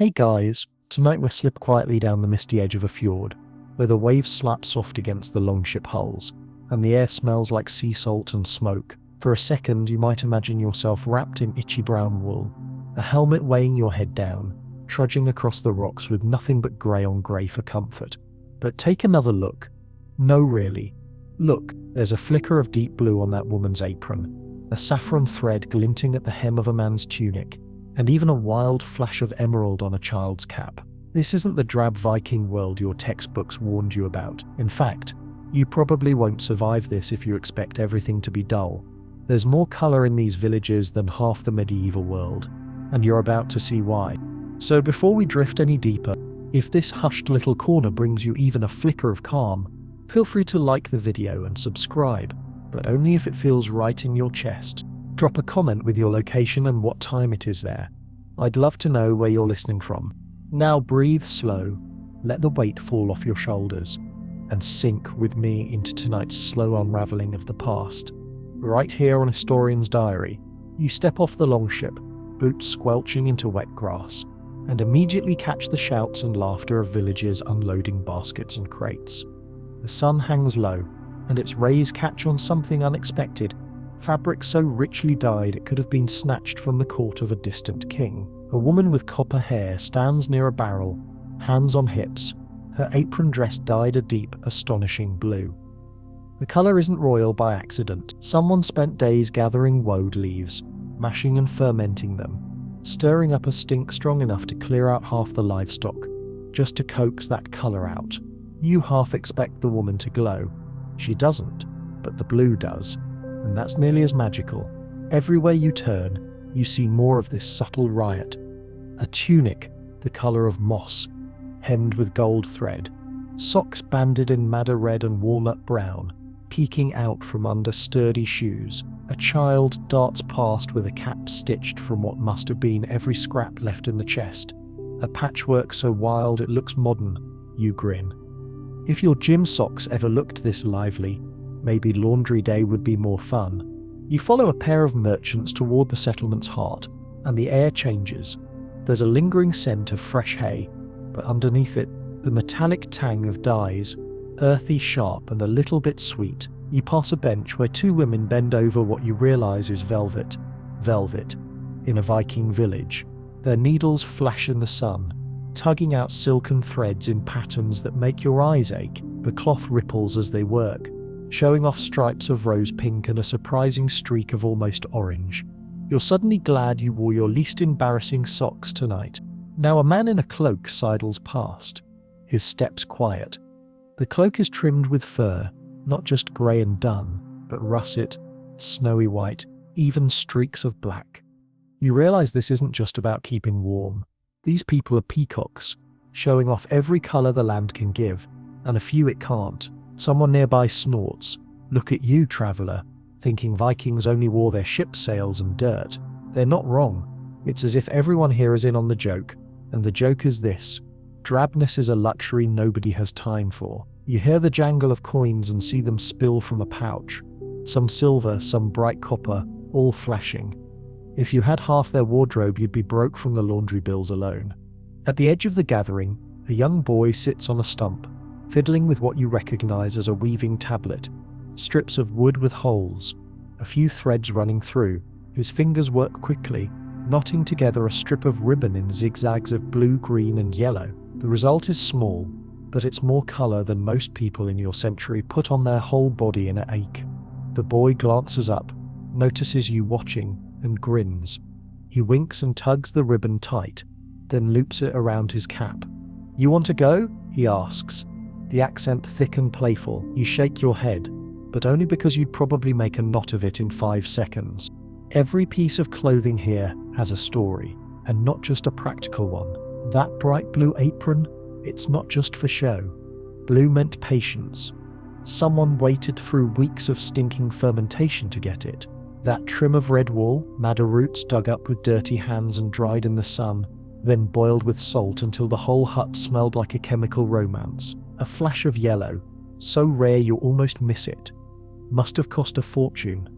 Hey guys, tonight we're slip quietly down the misty edge of a fjord, where the waves slap soft against the longship hulls, and the air smells like sea salt and smoke. For a second, you might imagine yourself wrapped in itchy brown wool, a helmet weighing your head down, trudging across the rocks with nothing but grey on grey for comfort. But take another look. No, really. Look, there's a flicker of deep blue on that woman's apron, a saffron thread glinting at the hem of a man's tunic, and even a wild flash of emerald on a child's cap. This isn't the drab Viking world your textbooks warned you about. In fact, you probably won't survive this if you expect everything to be dull. There's more colour in these villages than half the medieval world, and you're about to see why. So before we drift any deeper, if this hushed little corner brings you even a flicker of calm, feel free to like the video and subscribe, but only if it feels right in your chest. Drop a comment with your location and what time it is there. I'd love to know where you're listening from. Now breathe slow, let the weight fall off your shoulders, and sink with me into tonight's slow unravelling of the past. Right here on Historian's Diary, you step off the longship, boots squelching into wet grass, and immediately catch the shouts and laughter of villagers unloading baskets and crates. The sun hangs low, and its rays catch on something unexpected. Fabric so richly dyed it could have been snatched from the court of a distant king. A woman with copper hair stands near a barrel, hands on hips, her apron dress dyed a deep, astonishing blue. The colour isn't royal by accident. Someone spent days gathering woad leaves, mashing and fermenting them, stirring up a stink strong enough to clear out half the livestock, just to coax that colour out. You half expect the woman to glow. She doesn't, but the blue does. And that's nearly as magical. Everywhere you turn, you see more of this subtle riot. A tunic, the colour of moss, hemmed with gold thread, socks banded in madder red and walnut brown, peeking out from under sturdy shoes. A child darts past with a cap stitched from what must have been every scrap left in the chest. A patchwork so wild it looks modern. You grin. If your gym socks ever looked this lively, maybe laundry day would be more fun. You follow a pair of merchants toward the settlement's heart, and the air changes. There's a lingering scent of fresh hay, but underneath it, the metallic tang of dyes, earthy, sharp, and a little bit sweet. You pass a bench where two women bend over what you realize is velvet, in a Viking village. Their needles flash in the sun, tugging out silken threads in patterns that make your eyes ache. The cloth ripples as they work, showing off stripes of rose pink and a surprising streak of almost orange. You're suddenly glad you wore your least embarrassing socks tonight. Now a man in a cloak sidles past, his steps quiet. The cloak is trimmed with fur, not just grey and dun, but russet, snowy white, even streaks of black. You realise this isn't just about keeping warm. These people are peacocks, showing off every colour the land can give, and a few it can't. Someone nearby snorts. Look at you, traveller, thinking Vikings only wore their ship sails and dirt. They're not wrong. It's as if everyone here is in on the joke, and the joke is this: drabness is a luxury nobody has time for. You hear the jangle of coins and see them spill from a pouch. Some silver, some bright copper, all flashing. If you had half their wardrobe, you'd be broke from the laundry bills alone. At the edge of the gathering, a young boy sits on a stump, fiddling with what you recognize as a weaving tablet. Strips of wood with holes, a few threads running through. His fingers work quickly, knotting together a strip of ribbon in zigzags of blue, green, and yellow. The result is small, but it's more color than most people in your century put on their whole body in an ache. The boy glances up, notices you watching, and grins. He winks and tugs the ribbon tight, then loops it around his cap. "You want to go?" he asks, the accent thick and playful. You shake your head, but only because you'd probably make a knot of it in 5 seconds. Every piece of clothing here has a story, and not just a practical one. That bright blue apron, it's not just for show. Blue meant patience. Someone waited through weeks of stinking fermentation to get it. That trim of red wool, madder roots dug up with dirty hands and dried in the sun, then boiled with salt until the whole hut smelled like a chemical romance. A flash of yellow, so rare you almost miss it. Must have cost a fortune.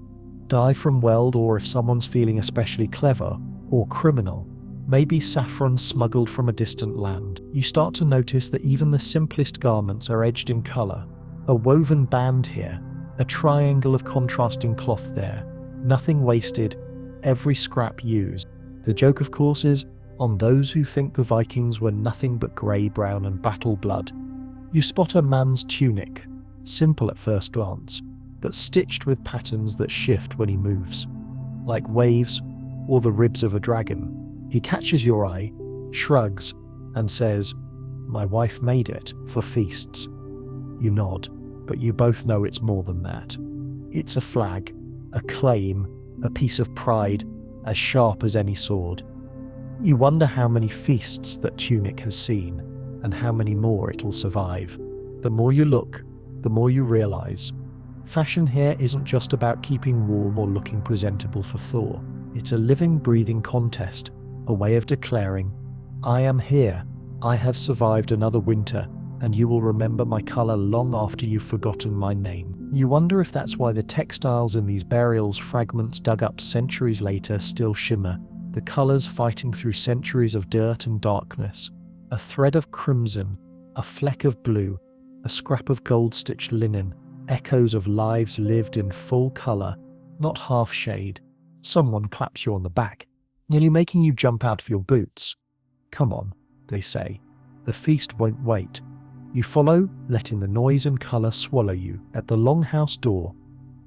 Dye from weld, or if someone's feeling especially clever, or criminal, maybe saffron smuggled from a distant land. You start to notice that even the simplest garments are edged in colour. A woven band here, a triangle of contrasting cloth there. Nothing wasted, every scrap used. The joke, of course, is on those who think the Vikings were nothing but grey, brown and battle blood. You spot a man's tunic, simple at first glance, but stitched with patterns that shift when he moves, like waves or the ribs of a dragon. He catches your eye, shrugs, and says, "My wife made it for feasts." You nod, but you both know it's more than that. It's a flag, a claim, a piece of pride, as sharp as any sword. You wonder how many feasts that tunic has seen, and how many more it'll survive. The more you look, the more you realize. Fashion here isn't just about keeping warm or looking presentable for Thor. It's a living, breathing contest, a way of declaring, "I am here, I have survived another winter, and you will remember my color long after you've forgotten my name." You wonder if that's why the textiles in these burials, fragments dug up centuries later, still shimmer, the colors fighting through centuries of dirt and darkness. A thread of crimson, a fleck of blue, a scrap of gold-stitched linen, echoes of lives lived in full color, not half shade. Someone claps you on the back, nearly making you jump out of your boots. "Come on," they say. "The feast won't wait." You follow, letting the noise and color swallow you. At the longhouse door,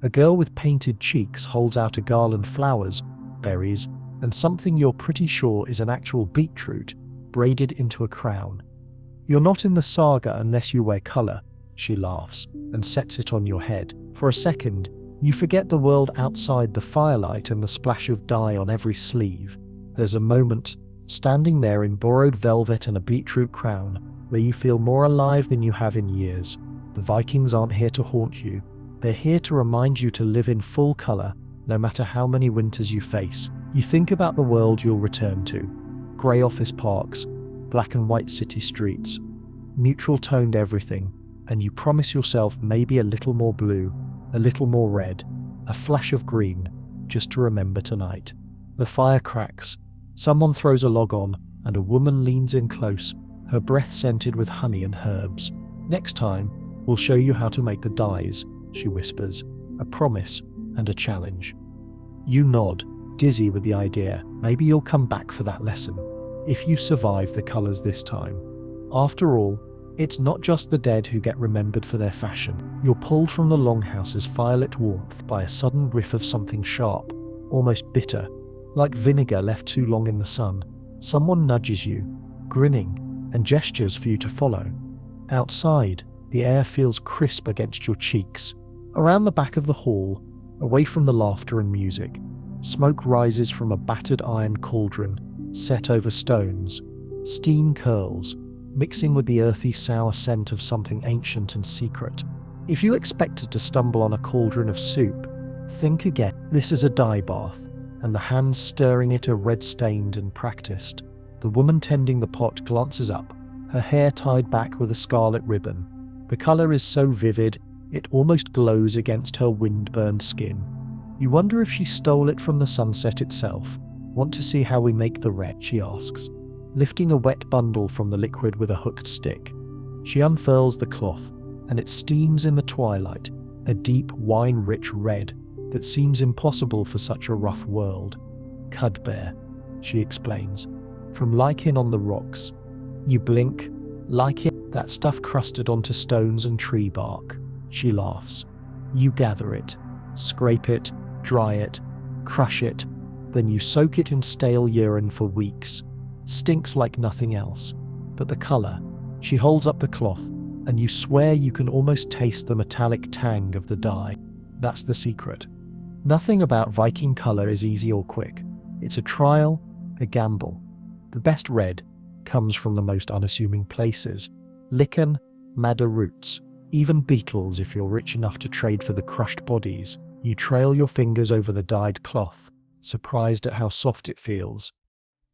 a girl with painted cheeks holds out a garland of flowers, berries, and something you're pretty sure is an actual beetroot, braided into a crown. "You're not in the saga unless you wear color," she laughs, and sets it on your head. For a second, you forget the world outside, the firelight and the splash of dye on every sleeve. There's a moment, standing there in borrowed velvet and a beetroot crown, where you feel more alive than you have in years. The Vikings aren't here to haunt you. They're here to remind you to live in full color, no matter how many winters you face. You think about the world you'll return to. Grey office parks, black and white city streets, neutral-toned everything, and you promise yourself maybe a little more blue, a little more red, a flash of green, just to remember tonight. The fire cracks, someone throws a log on, and a woman leans in close, her breath scented with honey and herbs. "Next time, we'll show you how to make the dyes," she whispers, a promise and a challenge. You nod, dizzy with the idea. Maybe you'll come back for that lesson, if you survive the colors this time. After all, it's not just the dead who get remembered for their fashion. You're pulled from the longhouse's firelit warmth by a sudden whiff of something sharp, almost bitter, like vinegar left too long in the sun. Someone nudges you, grinning, and gestures for you to follow. Outside, the air feels crisp against your cheeks. Around the back of the hall, away from the laughter and music, smoke rises from a battered iron cauldron set over stones. Steam curls, mixing with the earthy, sour scent of something ancient and secret. If you expected to stumble on a cauldron of soup, think again. This is a dye bath, and the hands stirring it are red-stained and practiced. The woman tending the pot glances up, her hair tied back with a scarlet ribbon. The color is so vivid, it almost glows against her wind-burned skin. You wonder if she stole it from the sunset itself. "Want to see how we make the red?" she asks, lifting a wet bundle from the liquid with a hooked stick. She unfurls the cloth, and it steams in the twilight, a deep, wine-rich red that seems impossible for such a rough world. "Cudbear," she explains, "from lichen on the rocks." You blink. "Lichen? That stuff crusted onto stones and tree bark." She laughs. You gather it, scrape it, dry it, crush it, then you soak it in stale urine for weeks. Stinks like nothing else. But the color. She holds up the cloth, and you swear you can almost taste the metallic tang of the dye. That's the secret. Nothing about Viking color is easy or quick. It's a trial, a gamble. The best red comes from the most unassuming places. Lichen, madder roots, even beetles if you're rich enough to trade for the crushed bodies. You trail your fingers over the dyed cloth, surprised at how soft it feels.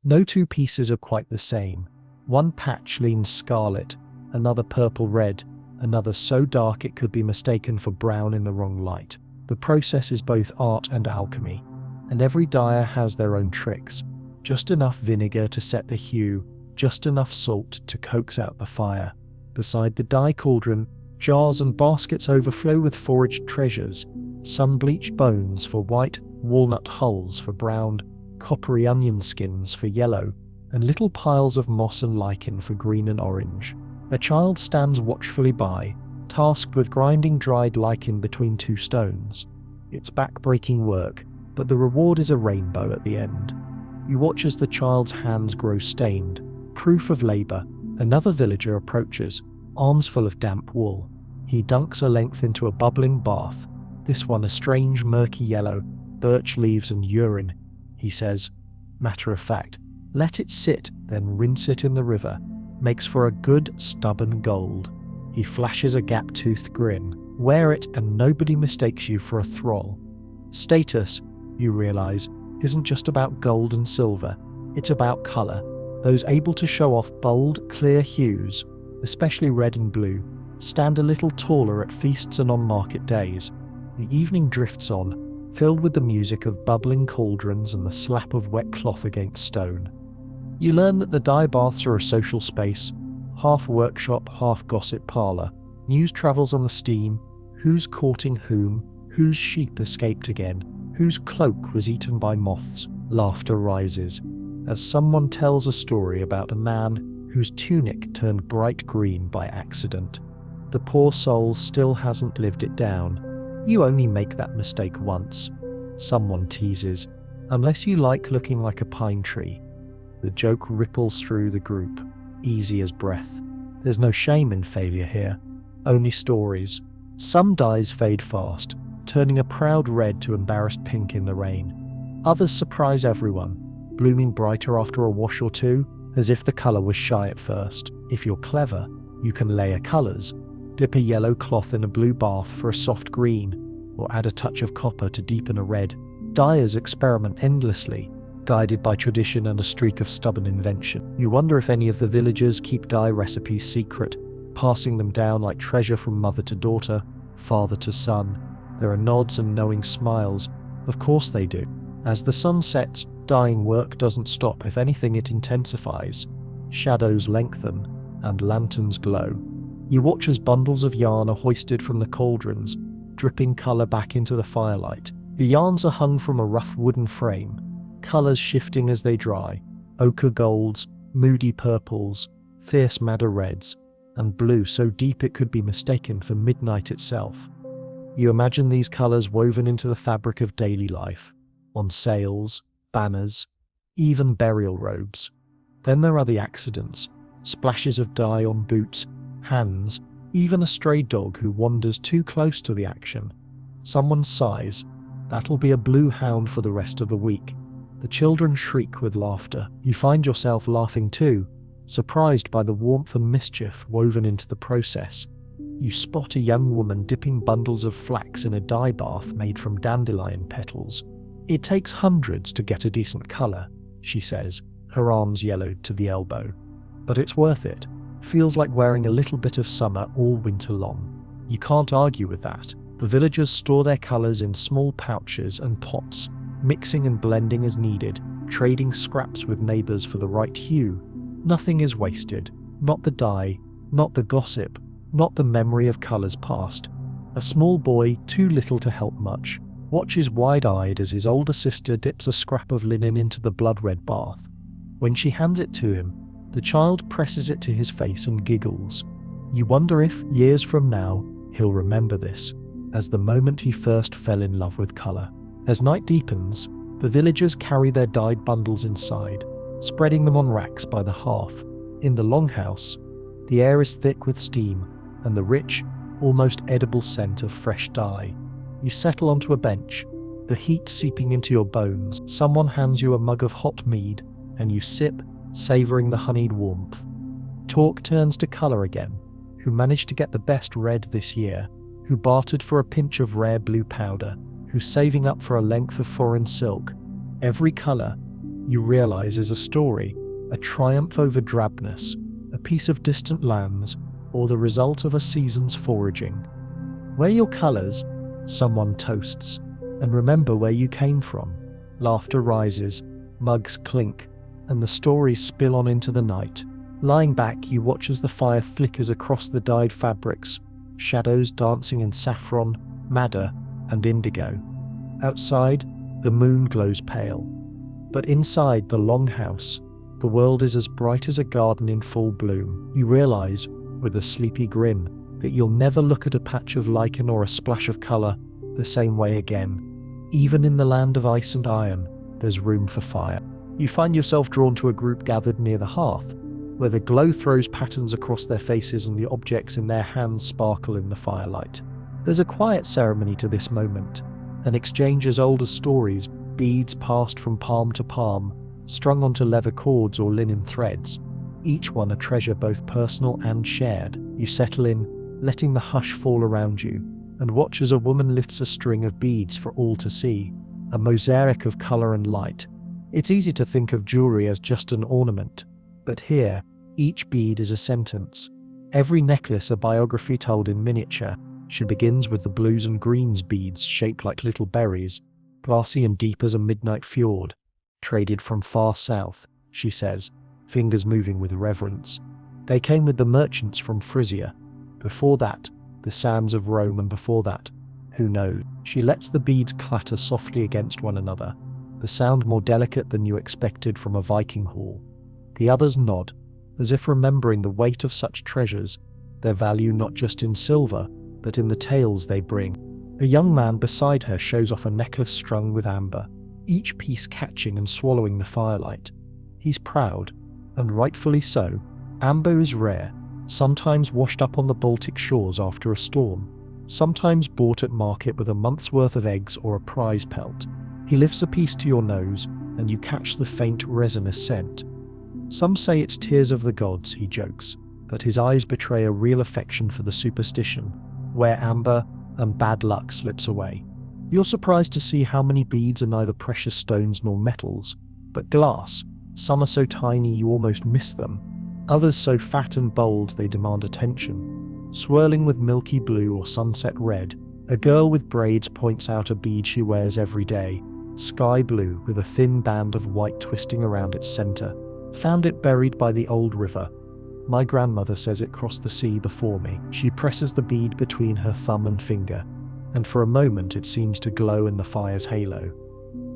No two pieces are quite the same. One patch leans scarlet, another purple-red, another so dark it could be mistaken for brown in the wrong light. The process is both art and alchemy, and every dyer has their own tricks. Just enough vinegar to set the hue, just enough salt to coax out the fire. Beside the dye cauldron, jars and baskets overflow with foraged treasures, sun-bleached bones for white, walnut hulls for brown, coppery onion skins for yellow, and little piles of moss and lichen for green and orange. A child stands watchfully by, tasked with grinding dried lichen between two stones. It's back-breaking work, but the reward is a rainbow at the end. You watch as the child's hands grow stained, proof of labour. Another villager approaches, arms full of damp wool. He dunks a length into a bubbling bath, this one a strange murky yellow, birch leaves and urine. He says, matter of fact, let it sit, then rinse it in the river. Makes for a good, stubborn gold. He flashes a gap-toothed grin. Wear it and nobody mistakes you for a thrall. Status, you realise, isn't just about gold and silver. It's about colour. Those able to show off bold, clear hues, especially red and blue, stand a little taller at feasts and on market days. The evening drifts on, filled with the music of bubbling cauldrons and the slap of wet cloth against stone. You learn that the dye baths are a social space, half workshop, half gossip parlour. News travels on the steam, who's courting whom, whose sheep escaped again, whose cloak was eaten by moths. Laughter rises, as someone tells a story about a man whose tunic turned bright green by accident. The poor soul still hasn't lived it down. You only make that mistake once. Someone teases, unless you like looking like a pine tree. The joke ripples through the group, easy as breath. There's no shame in failure here, only stories. Some dyes fade fast, turning a proud red to embarrassed pink in the rain. Others surprise everyone, blooming brighter after a wash or two, as if the colour was shy at first. If you're clever, you can layer colours, dip a yellow cloth in a blue bath for a soft green, or add a touch of copper to deepen a red. Dyers experiment endlessly, guided by tradition and a streak of stubborn invention. You wonder if any of the villagers keep dye recipes secret, passing them down like treasure from mother to daughter, father to son. There are nods and knowing smiles. Of course they do. As the sun sets, dyeing work doesn't stop. If anything, it intensifies. Shadows lengthen, and lanterns glow. You watch as bundles of yarn are hoisted from the cauldrons, dripping colour back into the firelight. The yarns are hung from a rough wooden frame, colours shifting as they dry, ochre golds, moody purples, fierce madder reds, and blue so deep it could be mistaken for midnight itself. You imagine these colours woven into the fabric of daily life, on sails, banners, even burial robes. Then there are the accidents, splashes of dye on boots, hands, even a stray dog who wanders too close to the action. Someone sighs, that'll be a blue hound for the rest of the week. The children shriek with laughter. You find yourself laughing too, surprised by the warmth and mischief woven into the process. You spot a young woman dipping bundles of flax in a dye bath made from dandelion petals. It takes hundreds to get a decent colour, she says, her arms yellowed to the elbow. But it's worth it. Feels like wearing a little bit of summer all winter long. You can't argue with that. The villagers store their colours in small pouches and pots, mixing and blending as needed, trading scraps with neighbours for the right hue. Nothing is wasted. Not the dye, not the gossip, not the memory of colours past. A small boy, too little to help much, watches wide-eyed as his older sister dips a scrap of linen into the blood-red bath. When she hands it to him, the child presses it to his face and giggles. You wonder if, years from now, he'll remember this, as the moment he first fell in love with colour. As night deepens, the villagers carry their dyed bundles inside, spreading them on racks by the hearth. In the longhouse, the air is thick with steam and the rich, almost edible scent of fresh dye. You settle onto a bench, the heat seeping into your bones. Someone hands you a mug of hot mead, and you sip, savouring the honeyed warmth. Talk turns to colour again. Who managed to get the best red this year? Who bartered for a pinch of rare blue powder? Who's saving up for a length of foreign silk? Every colour, you realise, is a story, a triumph over drabness, a piece of distant lands, or the result of a season's foraging. Wear your colours, someone toasts, and remember where you came from. Laughter rises, mugs clink, and the stories spill on into the night. Lying back, you watch as the fire flickers across the dyed fabrics, shadows dancing in saffron, madder, and indigo. Outside, the moon glows pale. But inside the longhouse, the world is as bright as a garden in full bloom. You realize, with a sleepy grin, that you'll never look at a patch of lichen or a splash of color the same way again. Even in the land of ice and iron, there's room for fire. You find yourself drawn to a group gathered near the hearth, where the glow throws patterns across their faces and the objects in their hands sparkle in the firelight. There's a quiet ceremony to this moment, an exchange as old as stories, beads passed from palm to palm, strung onto leather cords or linen threads, each one a treasure both personal and shared. You settle in, letting the hush fall around you, and watch as a woman lifts a string of beads for all to see, a mosaic of color and light. It's easy to think of jewelry as just an ornament, but here, each bead is a sentence. Every necklace a biography told in miniature. She begins with the blues and greens beads shaped like little berries, glassy and deep as a midnight fjord. Traded from far south, she says, fingers moving with reverence. They came with the merchants from Frisia. Before that, the sands of Rome, and before that, who knows? She lets the beads clatter softly against one another, the sound more delicate than you expected from a Viking hall. The others nod, as if remembering the weight of such treasures, their value not just in silver, but in the tales they bring. A young man beside her shows off a necklace strung with amber, each piece catching and swallowing the firelight. He's proud, and rightfully so. Amber is rare, sometimes washed up on the Baltic shores after a storm, sometimes bought at market with a month's worth of eggs or a prize pelt. He lifts a piece to your nose, and you catch the faint resinous scent. Some say it's tears of the gods, he jokes, but his eyes betray a real affection for the superstition, where amber and bad luck slips away. You're surprised to see how many beads are neither precious stones nor metals, but glass. Some are so tiny you almost miss them, others so fat and bold they demand attention. Swirling with milky blue or sunset red, a girl with braids points out a bead she wears every day, sky blue with a thin band of white twisting around its center. Found it buried by the old river. My grandmother says it crossed the sea before me. She presses the bead between her thumb and finger, and for a moment it seems to glow in the fire's halo.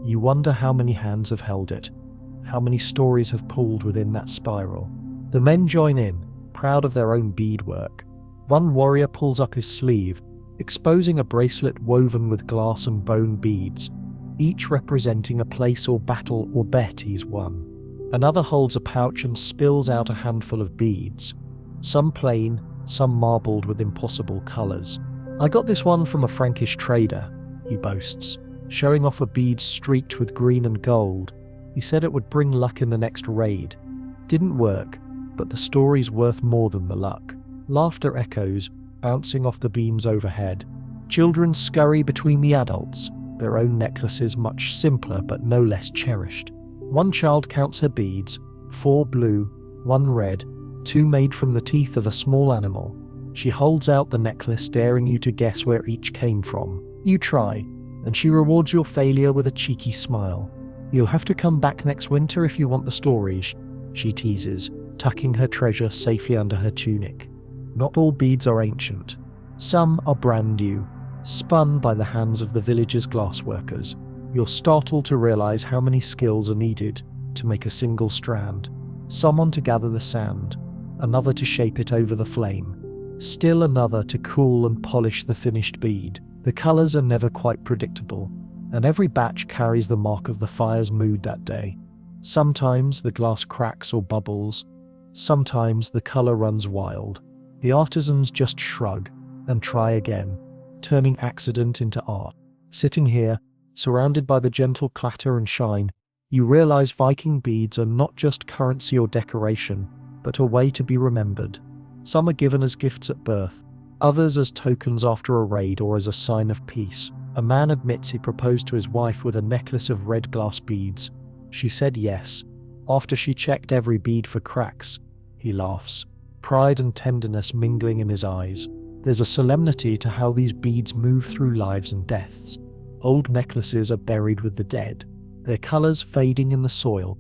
You wonder how many hands have held it, how many stories have pulled within that spiral. The men join in, proud of their own beadwork. One warrior pulls up his sleeve, exposing a bracelet woven with glass and bone beads, each representing a place or battle or bet he's won. Another holds a pouch and spills out a handful of beads, some plain, some marbled with impossible colors. I got this one from a Frankish trader, he boasts, showing off a bead streaked with green and gold. He said it would bring luck in the next raid. Didn't work, but the story's worth more than the luck. Laughter echoes, bouncing off the beams overhead. Children scurry between the adults, their own necklaces much simpler but no less cherished. One child counts her beads, 4 blue, 1 red, 2 made from the teeth of a small animal. She holds out the necklace, daring you to guess where each came from. You try, and she rewards your failure with a cheeky smile. You'll have to come back next winter if you want the stories, she teases, tucking her treasure safely under her tunic. Not all beads are ancient. Some are brand new, spun by the hands of the village's glassworkers. You're startled to realize how many skills are needed to make a single strand. Someone to gather the sand, another to shape it over the flame, still another to cool and polish the finished bead. The colors are never quite predictable, and every batch carries the mark of the fire's mood that day. Sometimes the glass cracks or bubbles, sometimes the color runs wild. The artisans just shrug and try again, turning accident into art. Sitting here, surrounded by the gentle clatter and shine, you realize Viking beads are not just currency or decoration, but a way to be remembered. Some are given as gifts at birth, others as tokens after a raid or as a sign of peace. A man admits he proposed to his wife with a necklace of red glass beads. She said yes. After she checked every bead for cracks, he laughs, pride and tenderness mingling in his eyes. There's a solemnity to how these beads move through lives and deaths. Old necklaces are buried with the dead, their colors fading in the soil,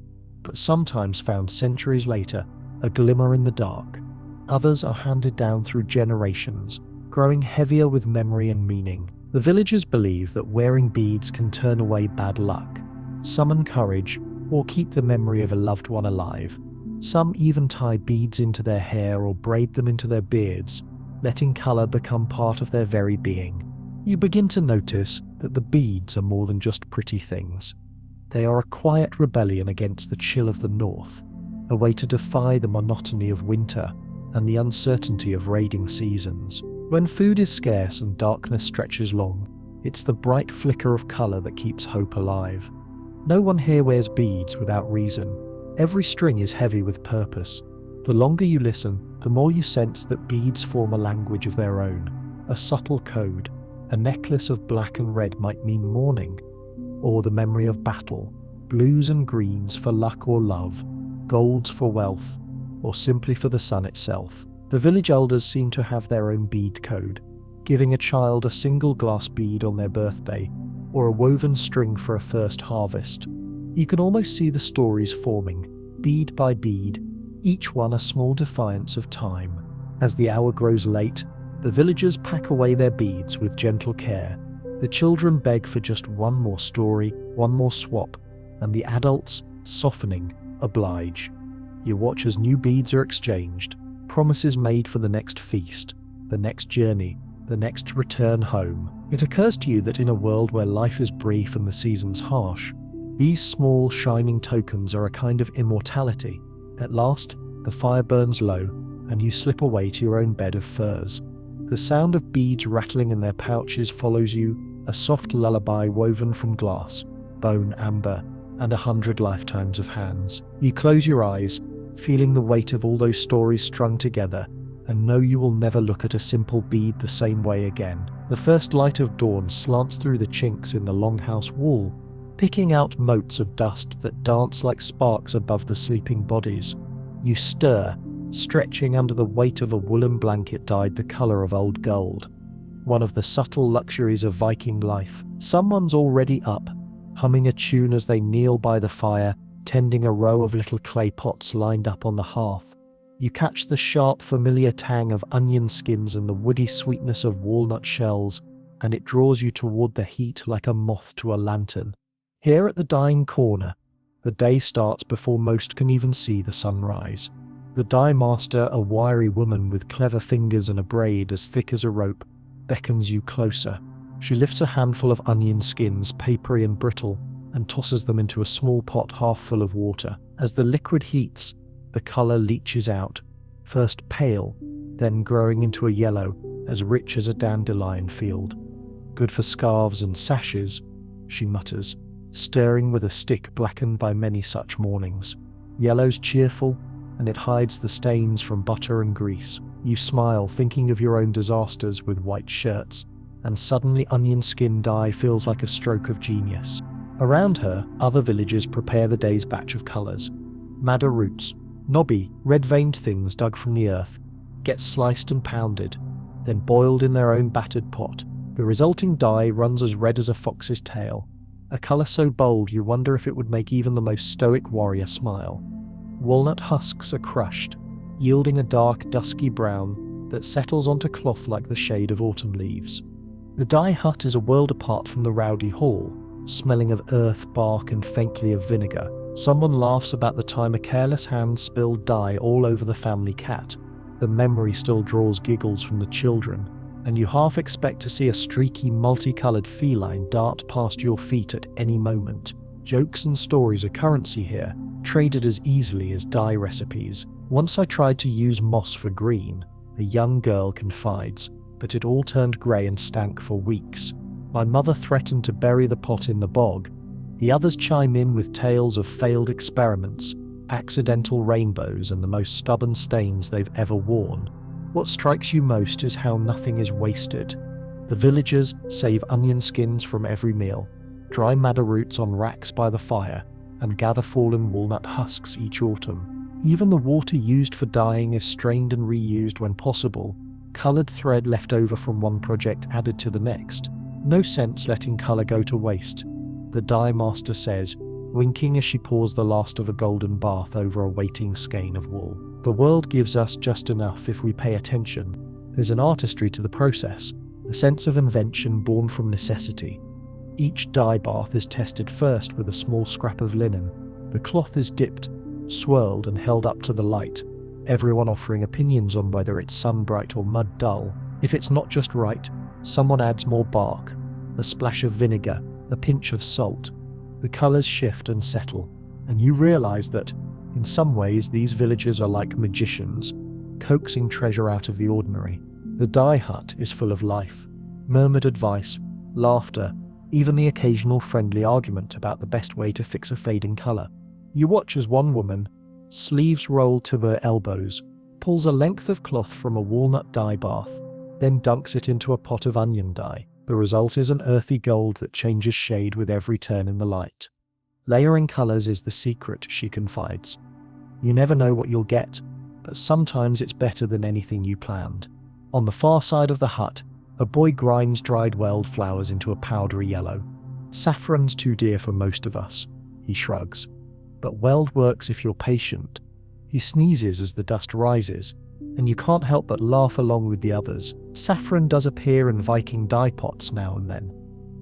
but sometimes found centuries later, a glimmer in the dark. Others are handed down through generations, growing heavier with memory and meaning. The villagers believe that wearing beads can turn away bad luck, summon courage, or keep the memory of a loved one alive. Some even tie beads into their hair or braid them into their beards, letting colour become part of their very being. You begin to notice that the beads are more than just pretty things. They are a quiet rebellion against the chill of the north, a way to defy the monotony of winter and the uncertainty of raiding seasons. When food is scarce and darkness stretches long, it's the bright flicker of colour that keeps hope alive. No one here wears beads without reason. Every string is heavy with purpose. The longer you listen, the more you sense that beads form a language of their own, a subtle code. A necklace of black and red might mean mourning, or the memory of battle, blues and greens for luck or love, golds for wealth, or simply for the sun itself. The village elders seem to have their own bead code, giving a child a single glass bead on their birthday, or a woven string for a first harvest. You can almost see the stories forming, bead by bead, each one a small defiance of time. As the hour grows late, the villagers pack away their beads with gentle care. The children beg for just one more story, one more swap, and the adults, softening, oblige. You watch as new beads are exchanged, promises made for the next feast, the next journey, the next return home. It occurs to you that in a world where life is brief and the seasons harsh, these small, shining tokens are a kind of immortality. At last, the fire burns low, and you slip away to your own bed of furs. The sound of beads rattling in their pouches follows you, a soft lullaby woven from glass, bone, amber, and 100 lifetimes of hands. You close your eyes, feeling the weight of all those stories strung together, and know you will never look at a simple bead the same way again. The first light of dawn slants through the chinks in the longhouse wall, picking out motes of dust that dance like sparks above the sleeping bodies. You stir, stretching under the weight of a woolen blanket dyed the colour of old gold. One of the subtle luxuries of Viking life. Someone's already up, humming a tune as they kneel by the fire, tending a row of little clay pots lined up on the hearth. You catch the sharp, familiar tang of onion skins and the woody sweetness of walnut shells, and it draws you toward the heat like a moth to a lantern. Here at the dying corner, the day starts before most can even see the sunrise. The dye master, a wiry woman with clever fingers and a braid as thick as a rope, beckons you closer. She lifts a handful of onion skins, papery and brittle, and tosses them into a small pot half full of water. As the liquid heats, the colour leaches out, first pale, then growing into a yellow as rich as a dandelion field. Good for scarves and sashes, she mutters, stirring with a stick blackened by many such mornings. Yellow's cheerful, and it hides the stains from butter and grease. You smile, thinking of your own disasters with white shirts, and suddenly onion skin dye feels like a stroke of genius. Around her, other villagers prepare the day's batch of colours. Madder roots, knobby, red-veined things dug from the earth, get sliced and pounded, then boiled in their own battered pot. The resulting dye runs as red as a fox's tail, a colour so bold you wonder if it would make even the most stoic warrior smile. Walnut husks are crushed, yielding a dark, dusky brown that settles onto cloth like the shade of autumn leaves. The dye hut is a world apart from the rowdy hall, smelling of earth, bark, and faintly of vinegar. Someone laughs about the time a careless hand spilled dye all over the family cat. The memory still draws giggles from the children, and you half expect to see a streaky, multicoloured feline dart past your feet at any moment. Jokes and stories are currency here, traded as easily as dye recipes. Once I tried to use moss for green, a young girl confides, but it all turned grey and stank for weeks. My mother threatened to bury the pot in the bog. The others chime in with tales of failed experiments, accidental rainbows, and the most stubborn stains they've ever worn. What strikes you most is how nothing is wasted. The villagers save onion skins from every meal, dry madder roots on racks by the fire, and gather fallen walnut husks each autumn. Even the water used for dyeing is strained and reused when possible, coloured thread left over from one project added to the next. No sense letting colour go to waste. The dye master says, winking as she pours the last of a golden bath over a waiting skein of wool. The world gives us just enough if we pay attention. There's an artistry to the process, a sense of invention born from necessity. Each dye bath is tested first with a small scrap of linen. The cloth is dipped, swirled and held up to the light, everyone offering opinions on whether it's sun-bright or mud-dull. If it's not just right, someone adds more bark, a splash of vinegar, a pinch of salt. The colours shift and settle, and you realise that, in some ways, these villagers are like magicians, coaxing treasure out of the ordinary. The dye hut is full of life, murmured advice, laughter, even the occasional friendly argument about the best way to fix a fading colour. You watch as one woman, sleeves rolled to her elbows, pulls a length of cloth from a walnut dye bath, then dunks it into a pot of onion dye. The result is an earthy gold that changes shade with every turn in the light. Layering colours is the secret, she confides. You never know what you'll get, but sometimes it's better than anything you planned. On the far side of the hut, a boy grinds dried weld flowers into a powdery yellow. Saffron's too dear for most of us, he shrugs. But weld works if you're patient. He sneezes as the dust rises, and you can't help but laugh along with the others. Saffron does appear in Viking dye pots now and then,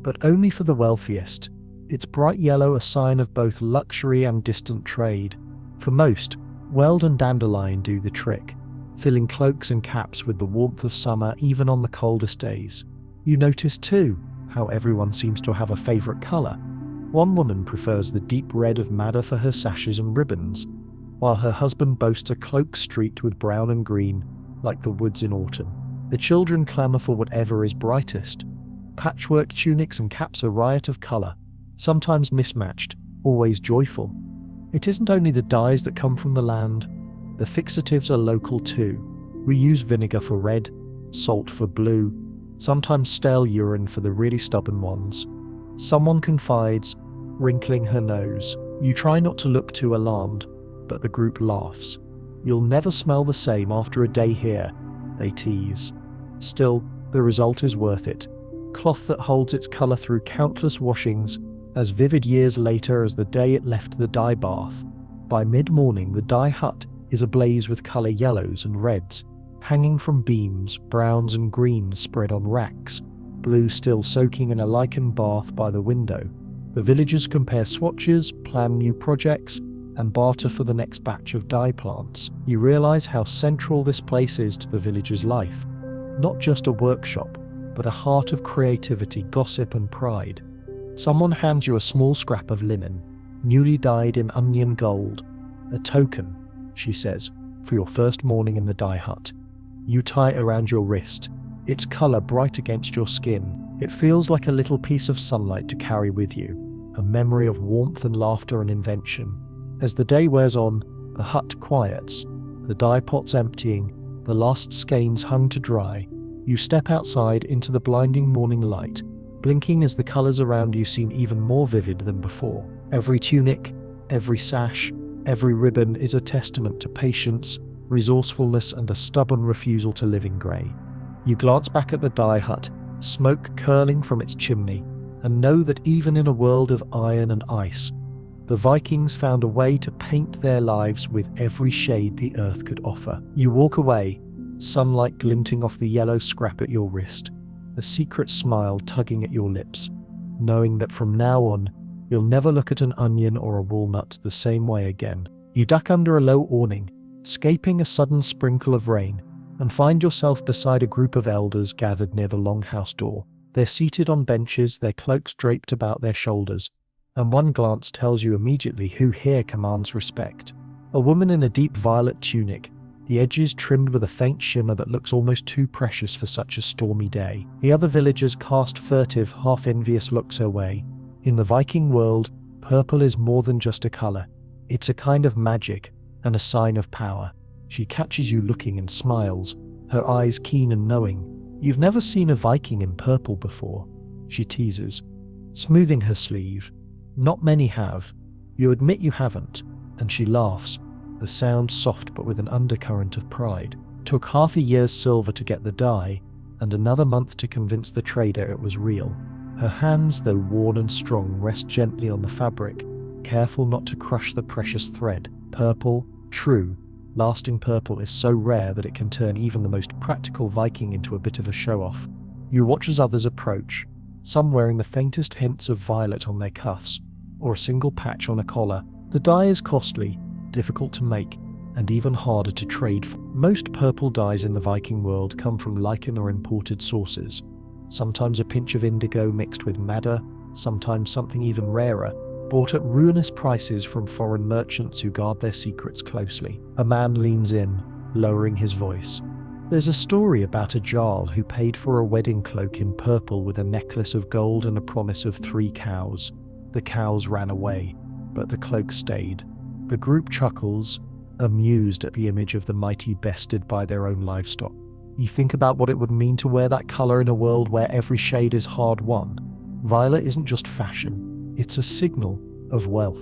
but only for the wealthiest. Its bright yellow a sign of both luxury and distant trade. For most, weld and dandelion do the trick, filling cloaks and caps with the warmth of summer even on the coldest days. You notice too how everyone seems to have a favourite colour. One woman prefers the deep red of madder for her sashes and ribbons, while her husband boasts a cloak streaked with brown and green, like the woods in autumn. The children clamour for whatever is brightest. Patchwork tunics and caps a riot of colour, sometimes mismatched, always joyful. It isn't only the dyes that come from the land, the fixatives are local too. We use vinegar for red, salt for blue, sometimes stale urine for the really stubborn ones. Someone confides, wrinkling her nose. You try not to look too alarmed, but the group laughs. You'll never smell the same after a day here, they tease. Still, the result is worth it. Cloth that holds its colour through countless washings, as vivid years later as the day it left the dye bath. By mid-morning, the dye hut is ablaze with colour yellows and reds, hanging from beams, browns and greens spread on racks, blue still soaking in a lichen bath by the window. The villagers compare swatches, plan new projects, and barter for the next batch of dye plants. You realise how central this place is to the villagers' life. Not just a workshop, but a heart of creativity, gossip and pride. Someone hands you a small scrap of linen, newly dyed in onion gold. A token, she says, for your first morning in the dye hut. You tie it around your wrist, its colour bright against your skin. It feels like a little piece of sunlight to carry with you, a memory of warmth and laughter and invention. As the day wears on, the hut quiets, the dye pots emptying, the last skeins hung to dry. You step outside into the blinding morning light, blinking as the colours around you seem even more vivid than before. Every tunic, every sash, every ribbon is a testament to patience, resourcefulness and a stubborn refusal to live in grey. You glance back at the dye hut, smoke curling from its chimney, and know that even in a world of iron and ice, the Vikings found a way to paint their lives with every shade the earth could offer. You walk away, sunlight glinting off the yellow scrap at your wrist, a secret smile tugging at your lips, knowing that from now on, you'll never look at an onion or a walnut the same way again. You duck under a low awning, escaping a sudden sprinkle of rain, and find yourself beside a group of elders gathered near the longhouse door. They're seated on benches, their cloaks draped about their shoulders, and one glance tells you immediately who here commands respect. A woman in a deep violet tunic, the edges trimmed with a faint shimmer that looks almost too precious for such a stormy day. The other villagers cast furtive, half-envious looks her way. In the Viking world, purple is more than just a colour. It's a kind of magic, and a sign of power. She catches you looking and smiles, her eyes keen and knowing. You've never seen a Viking in purple before, she teases, smoothing her sleeve. Not many have. You admit you haven't, and she laughs, the sound soft but with an undercurrent of pride. Took half a year's silver to get the dye, and another month to convince the trader it was real. Her hands, though worn and strong, rest gently on the fabric, careful not to crush the precious thread. Purple, true, lasting purple is so rare that it can turn even the most practical Viking into a bit of a show-off. You watch as others approach, some wearing the faintest hints of violet on their cuffs, or a single patch on a collar. The dye is costly, difficult to make, and even harder to trade for. Most purple dyes in the Viking world come from lichen or imported sources. Sometimes a pinch of indigo mixed with madder, sometimes something even rarer, bought at ruinous prices from foreign merchants who guard their secrets closely. A man leans in, lowering his voice. There's a story about a Jarl who paid for a wedding cloak in purple with a necklace of gold and a promise of 3 cows. The cows ran away, but the cloak stayed. The group chuckles, amused at the image of the mighty bested by their own livestock. You think about what it would mean to wear that color in a world where every shade is hard-won. Violet isn't just fashion, it's a signal of wealth,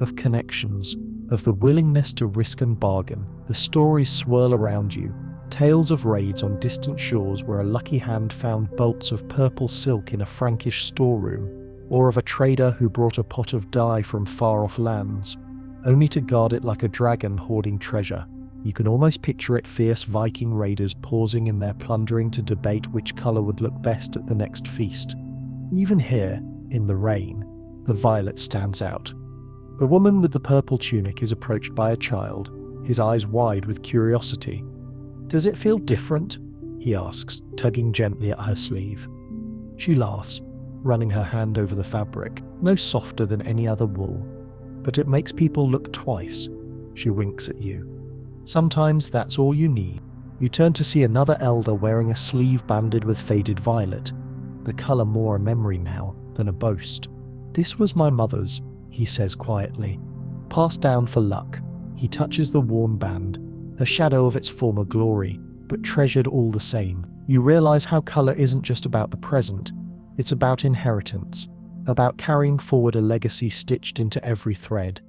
of connections, of the willingness to risk and bargain. The stories swirl around you, tales of raids on distant shores where a lucky hand found bolts of purple silk in a Frankish storeroom, or of a trader who brought a pot of dye from far-off lands, only to guard it like a dragon hoarding treasure. You can almost picture it, fierce Viking raiders pausing in their plundering to debate which color would look best at the next feast. Even here, in the rain, the violet stands out. The woman with the purple tunic is approached by a child, his eyes wide with curiosity. "Does it feel different?" he asks, tugging gently at her sleeve. She laughs, running her hand over the fabric, no softer than any other wool. "But it makes people look twice." She winks at you. "Sometimes that's all you need." You turn to see another elder wearing a sleeve banded with faded violet, the color more a memory now than a boast. "This was my mother's," he says quietly. "Passed down for luck." He touches the worn band, a shadow of its former glory, but treasured all the same. You realize how color isn't just about the present, it's about inheritance, about carrying forward a legacy stitched into every thread.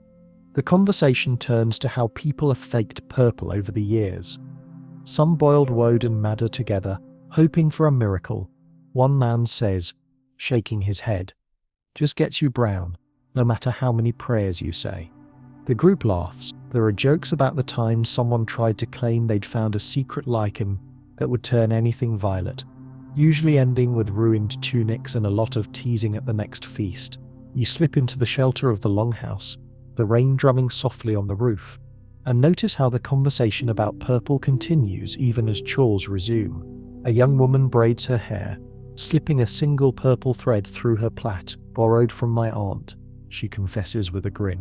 The conversation turns to how people have faked purple over the years. Some boiled woad and madder together, hoping for a miracle. One man says, shaking his head, "Just gets you brown, no matter how many prayers you say." The group laughs. There are jokes about the time someone tried to claim they'd found a secret lichen that would turn anything violet, usually ending with ruined tunics and a lot of teasing at the next feast. You slip into the shelter of the longhouse, the rain drumming softly on the roof, and notice how the conversation about purple continues even as chores resume. A young woman braids her hair, slipping a single purple thread through her plait. "Borrowed from my aunt," she confesses with a grin,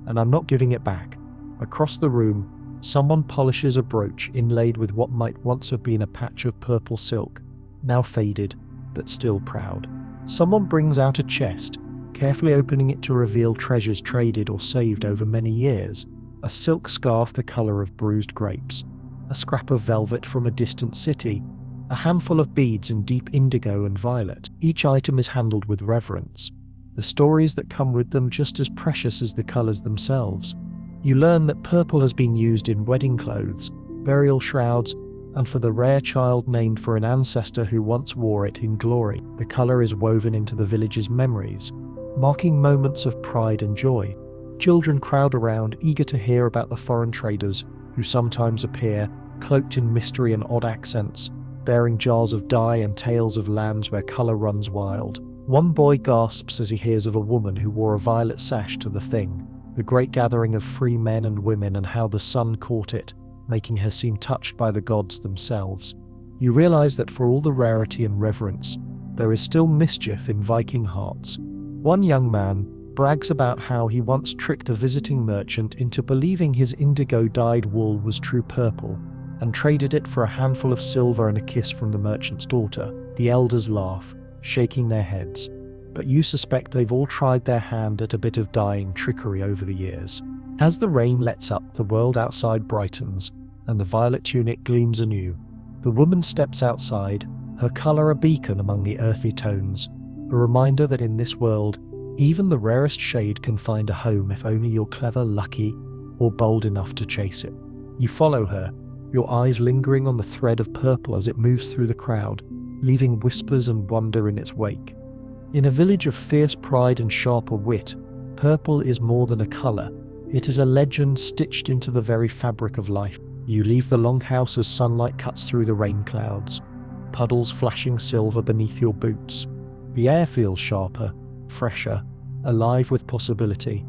"and I'm not giving it back." Across the room, someone polishes a brooch inlaid with what might once have been a patch of purple silk, now faded, but still proud. Someone brings out a chest, carefully opening it to reveal treasures traded or saved over many years. A silk scarf the color of bruised grapes, a scrap of velvet from a distant city, a handful of beads in deep indigo and violet. Each item is handled with reverence, the stories that come with them just as precious as the colors themselves. You learn that purple has been used in wedding clothes, burial shrouds, and for the rare child named for an ancestor who once wore it in glory. The color is woven into the village's memories, marking moments of pride and joy. Children crowd around, eager to hear about the foreign traders who sometimes appear, cloaked in mystery and odd accents, bearing jars of dye and tales of lands where color runs wild. One boy gasps as he hears of a woman who wore a violet sash to the Thing, the great gathering of free men and women, and how the sun caught it, making her seem touched by the gods themselves. You realize that for all the rarity and reverence, there is still mischief in Viking hearts. One young man brags about how he once tricked a visiting merchant into believing his indigo-dyed wool was true purple, and traded it for a handful of silver and a kiss from the merchant's daughter. The elders laugh, shaking their heads, but you suspect they've all tried their hand at a bit of dyeing trickery over the years. As the rain lets up, the world outside brightens, and the violet tunic gleams anew. The woman steps outside, her color a beacon among the earthy tones, a reminder that in this world, even the rarest shade can find a home if only you're clever, lucky, or bold enough to chase it. You follow her, your eyes lingering on the thread of purple as it moves through the crowd, leaving whispers and wonder in its wake. In a village of fierce pride and sharper wit, Purple is more than a colour. It is a legend stitched into the very fabric of life. You leave the longhouse as sunlight cuts through the rain clouds, puddles flashing silver beneath your boots. The air feels sharper, fresher, alive with possibility.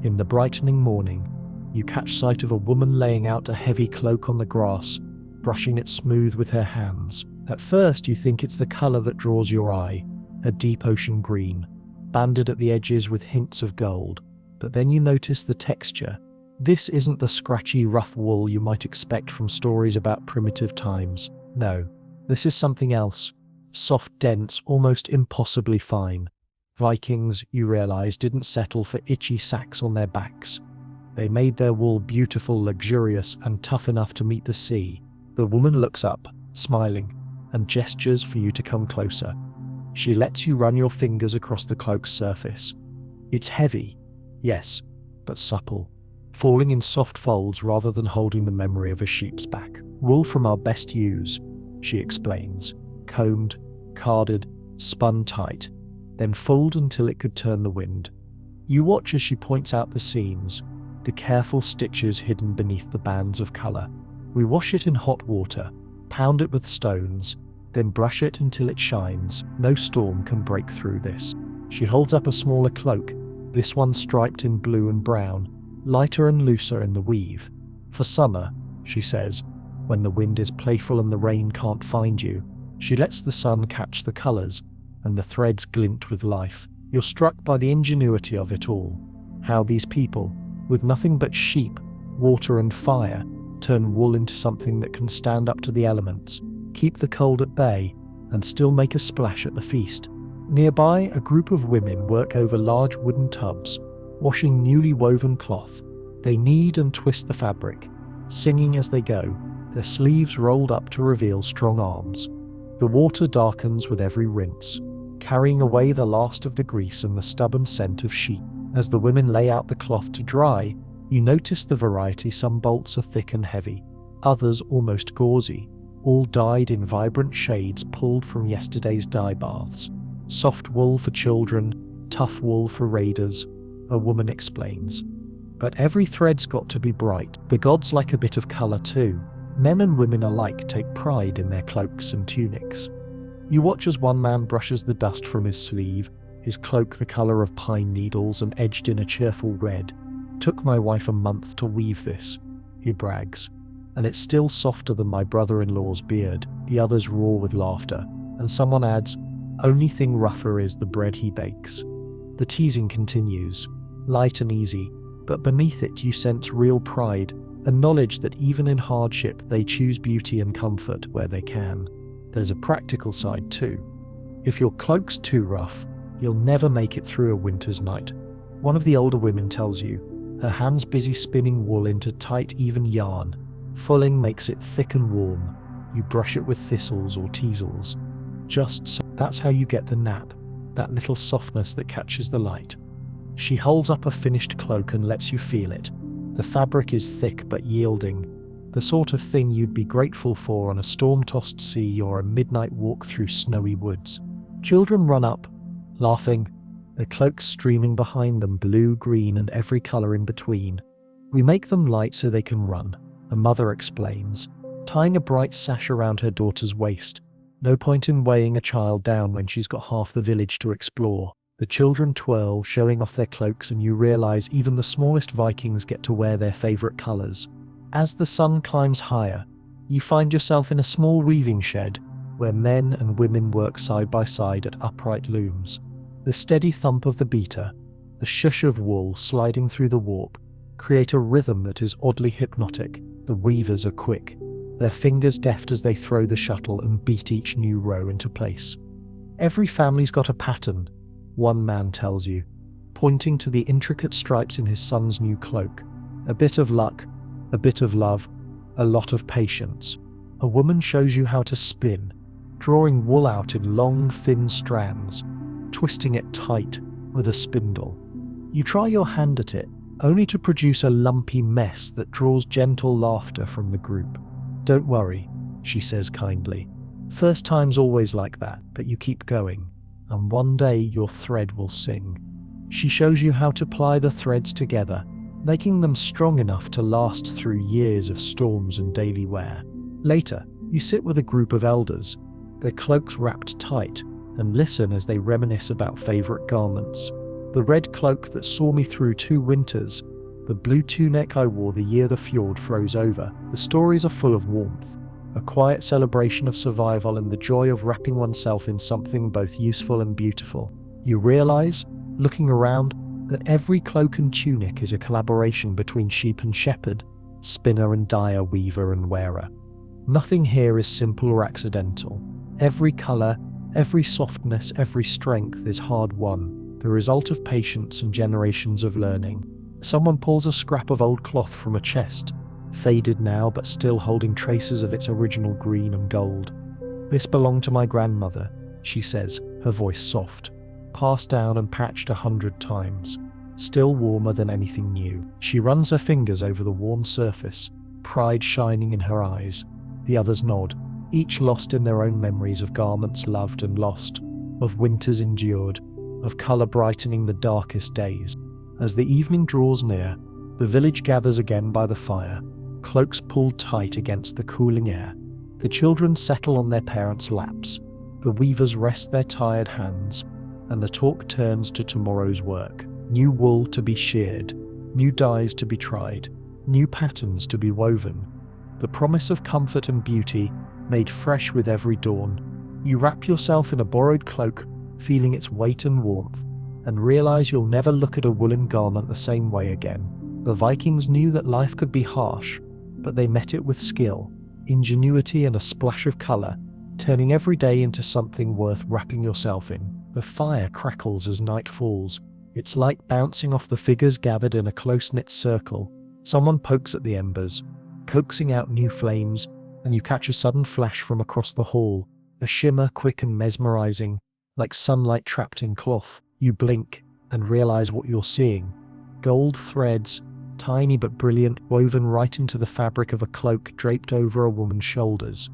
In the brightening morning, you catch sight of a woman laying out a heavy cloak on the grass, brushing it smooth with her hands. At first you think it's the colour that draws your eye, a deep ocean green, banded at the edges with hints of gold. But then you notice the texture. This isn't the scratchy, rough wool you might expect from stories about primitive times. No, this is something else. Soft, dense, almost impossibly fine. Vikings, you realize, didn't settle for itchy sacks on their backs. They made their wool beautiful, luxurious, and tough enough to meet the sea. The woman looks up, smiling, and gestures for you to come closer. She lets you run your fingers across the cloak's surface. It's heavy, yes, but supple, falling in soft folds rather than holding the memory of a sheep's back. Wool from our best ewes, she explains, combed, carded, spun tight, then fold until it could turn the wind. You watch as she points out the seams, the careful stitches hidden beneath the bands of colour. We wash it in hot water, pound it with stones, then brush it until it shines. No storm can break through this. She holds up a smaller cloak, this one striped in blue and brown, lighter and looser in the weave. For summer, she says, when the wind is playful and the rain can't find you. She lets the sun catch the colours, and the threads glint with life. You're struck by the ingenuity of it all. How these people, with nothing but sheep, water and fire, turn wool into something that can stand up to the elements, keep the cold at bay, and still make a splash at the feast. Nearby, a group of women work over large wooden tubs, washing newly woven cloth. They knead and twist the fabric, singing as they go, their sleeves rolled up to reveal strong arms. The water darkens with every rinse, carrying away the last of the grease and the stubborn scent of sheep. As the women lay out the cloth to dry, you notice the variety. Some bolts are thick and heavy, others almost gauzy, all dyed in vibrant shades pulled from yesterday's dye baths. Soft wool for children, tough wool for raiders, a woman explains. But every thread's got to be bright. The gods like a bit of colour too. Men and women alike take pride in their cloaks and tunics. You watch as one man brushes the dust from his sleeve, his cloak the colour of pine needles and edged in a cheerful red. "Took my wife a month to weave this," he brags, "and it's still softer than my brother-in-law's beard." The others roar with laughter, and someone adds, "Only thing rougher is the bread he bakes." The teasing continues, light and easy, but beneath it you sense real pride, a knowledge that even in hardship they choose beauty and comfort where they can. There's a practical side too. If your cloak's too rough, you'll never make it through a winter's night. One of the older women tells you, her hands busy spinning wool into tight, even yarn. Fulling makes it thick and warm. You brush it with thistles or teasels. Just so. That's how you get the nap, that little softness that catches the light. She holds up a finished cloak and lets you feel it. The fabric is thick but yielding, the sort of thing you'd be grateful for on a storm-tossed sea or a midnight walk through snowy woods. Children run up, laughing, their cloaks streaming behind them, blue, green, and every colour in between. "We make them light so they can run," a mother explains, tying a bright sash around her daughter's waist. No point in weighing a child down when she's got half the village to explore. The children twirl, showing off their cloaks, and you realise even the smallest Vikings get to wear their favourite colours. As the sun climbs higher, you find yourself in a small weaving shed where men and women work side by side at upright looms. The steady thump of the beater, the shush of wool sliding through the warp, create a rhythm that is oddly hypnotic. The weavers are quick, their fingers deft as they throw the shuttle and beat each new row into place. "Every family's got a pattern," one man tells you, pointing to the intricate stripes in his son's new cloak. "A bit of luck, a bit of love, a lot of patience." A woman shows you how to spin, drawing wool out in long, thin strands, twisting it tight with a spindle. You try your hand at it, only to produce a lumpy mess that draws gentle laughter from the group. "Don't worry," she says kindly. "First time's always like that, but you keep going, and one day your thread will sing." She shows you how to ply the threads together, making them strong enough to last through years of storms and daily wear. Later, you sit with a group of elders, their cloaks wrapped tight, and listen as they reminisce about favourite garments. The red cloak that saw me through 2 winters, the blue tunic I wore the year the fjord froze over. The stories are full of warmth, a quiet celebration of survival and the joy of wrapping oneself in something both useful and beautiful. You realise, looking around, that every cloak and tunic is a collaboration between sheep and shepherd, spinner and dyer, weaver and wearer. Nothing here is simple or accidental. Every colour, every softness, every strength is hard-won, the result of patience and generations of learning. Someone pulls a scrap of old cloth from a chest, faded now but still holding traces of its original green and gold. "This belonged to my grandmother," she says, her voice soft. "Passed down and patched 100 times. Still warmer than anything new." She runs her fingers over the worn surface, pride shining in her eyes. The others nod, each lost in their own memories of garments loved and lost, of winters endured, of colour brightening the darkest days. As the evening draws near, the village gathers again by the fire, cloaks pulled tight against the cooling air. The children settle on their parents' laps, the weavers rest their tired hands, and the talk turns to tomorrow's work. New wool to be sheared, new dyes to be tried, new patterns to be woven. The promise of comfort and beauty made fresh with every dawn. You wrap yourself in a borrowed cloak, feeling its weight and warmth, and realize you'll never look at a woolen garment the same way again. The Vikings knew that life could be harsh, but they met it with skill, ingenuity and a splash of color, turning every day into something worth wrapping yourself in. The fire crackles as night falls, its light bouncing off the figures gathered in a close-knit circle. Someone pokes at the embers, coaxing out new flames, and you catch a sudden flash from across the hall, a shimmer quick and mesmerizing, like sunlight trapped in cloth. You blink and realize what you're seeing. Gold threads, tiny but brilliant, woven right into the fabric of a cloak draped over a woman's shoulders.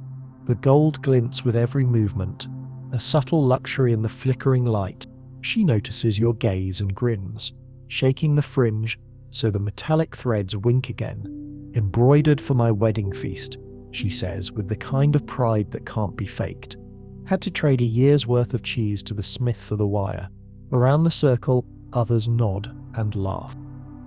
The gold glints with every movement, a subtle luxury in the flickering light. She notices your gaze and grins, shaking the fringe so the metallic threads wink again. "Embroidered for my wedding feast," she says with the kind of pride that can't be faked. "Had to trade a year's worth of cheese to the smith for the wire." Around the circle, others nod and laugh.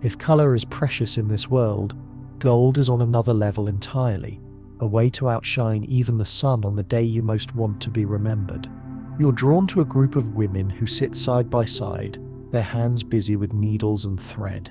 If colour is precious in this world, gold is on another level entirely, a way to outshine even the sun on the day you most want to be remembered. You're drawn to a group of women who sit side by side, their hands busy with needles and thread.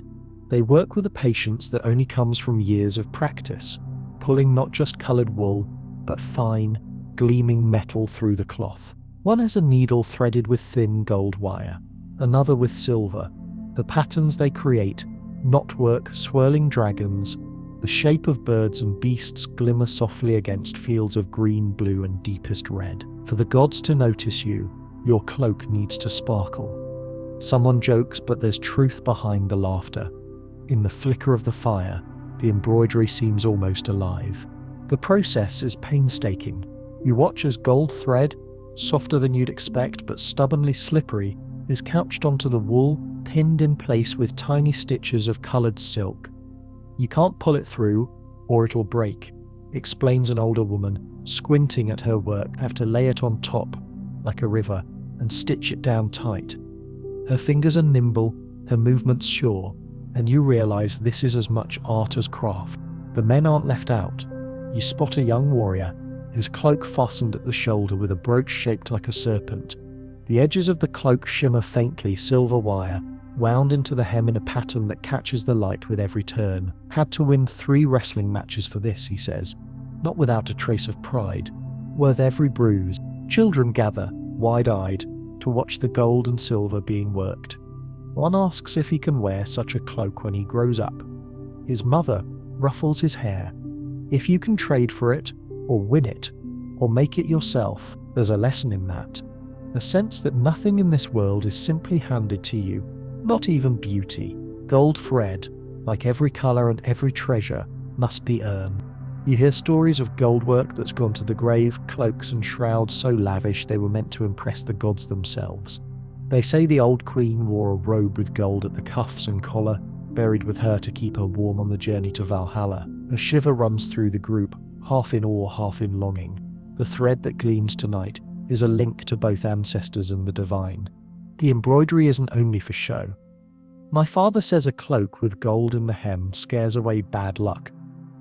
They work with a patience that only comes from years of practice, pulling not just coloured wool, but fine, gleaming metal through the cloth. One has a needle threaded with thin gold wire, another with silver. The patterns they create, knotwork, swirling dragons, the shape of birds and beasts glimmer softly against fields of green, blue and deepest red. For the gods to notice you, your cloak needs to sparkle. Someone jokes, but there's truth behind the laughter. In the flicker of the fire, the embroidery seems almost alive. The process is painstaking. You watch as gold thread, softer than you'd expect but stubbornly slippery, is couched onto the wool, pinned in place with tiny stitches of coloured silk. "You can't pull it through, or it'll break," explains an older woman, squinting at her work. "Have to lay it on top, like a river, and stitch it down tight." Her fingers are nimble, her movements sure, and you realise this is as much art as craft. The men aren't left out. You spot a young warrior, his cloak fastened at the shoulder with a brooch shaped like a serpent. The edges of the cloak shimmer faintly silver wire, wound into the hem in a pattern that catches the light with every turn. "Had to win 3 wrestling matches for this," he says, not without a trace of pride. "Worth every bruise." Children gather, wide-eyed, to watch the gold and silver being worked. One asks if he can wear such a cloak when he grows up. His mother ruffles his hair. If you can trade for it, or win it, or make it yourself, there's a lesson in that. A sense that nothing in this world is simply handed to you, not even beauty. Gold thread, like every colour and every treasure, must be earned. You hear stories of gold work that's gone to the grave, cloaks and shrouds so lavish they were meant to impress the gods themselves. They say the old queen wore a robe with gold at the cuffs and collar, buried with her to keep her warm on the journey to Valhalla. A shiver runs through the group, half in awe, half in longing. The thread that gleams tonight is a link to both ancestors and the divine. The embroidery isn't only for show. My father says a cloak with gold in the hem scares away bad luck.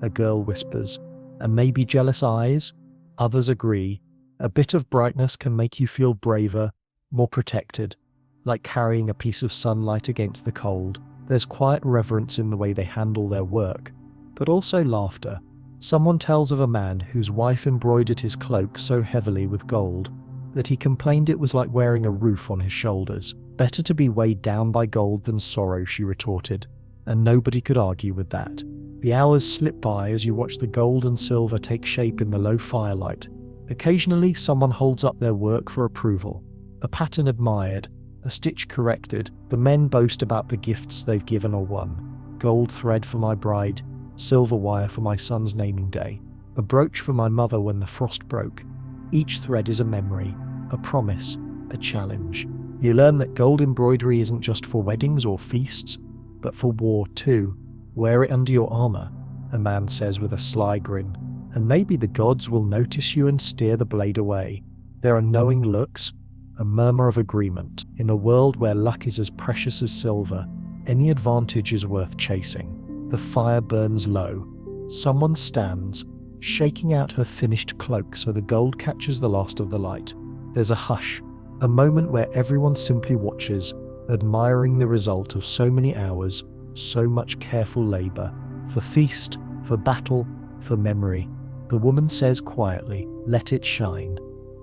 A girl whispers, and maybe jealous eyes? Others agree. A bit of brightness can make you feel braver, more protected, like carrying a piece of sunlight against the cold. There's quiet reverence in the way they handle their work, but also laughter. Someone tells of a man whose wife embroidered his cloak so heavily with gold that he complained it was like wearing a roof on his shoulders. Better to be weighed down by gold than sorrow, she retorted, and nobody could argue with that. The hours slip by as you watch the gold and silver take shape in the low firelight. Occasionally, someone holds up their work for approval. A pattern admired, a stitch corrected. The men boast about the gifts they've given or won. Gold thread for my bride, silver wire for my son's naming day, a brooch for my mother when the frost broke. Each thread is a memory, a promise, a challenge. You learn that gold embroidery isn't just for weddings or feasts, but for war too. Wear it under your armor, a man says with a sly grin, and maybe the gods will notice you and steer the blade away. There are knowing looks, a murmur of agreement. In a world where luck is as precious as silver, any advantage is worth chasing. The fire burns low. Someone stands, shaking out her finished cloak so the gold catches the last of the light. There's a hush, a moment where everyone simply watches, admiring the result of so many hours, so much careful labor, for feast, for battle, for memory. The woman says quietly, "Let it shine."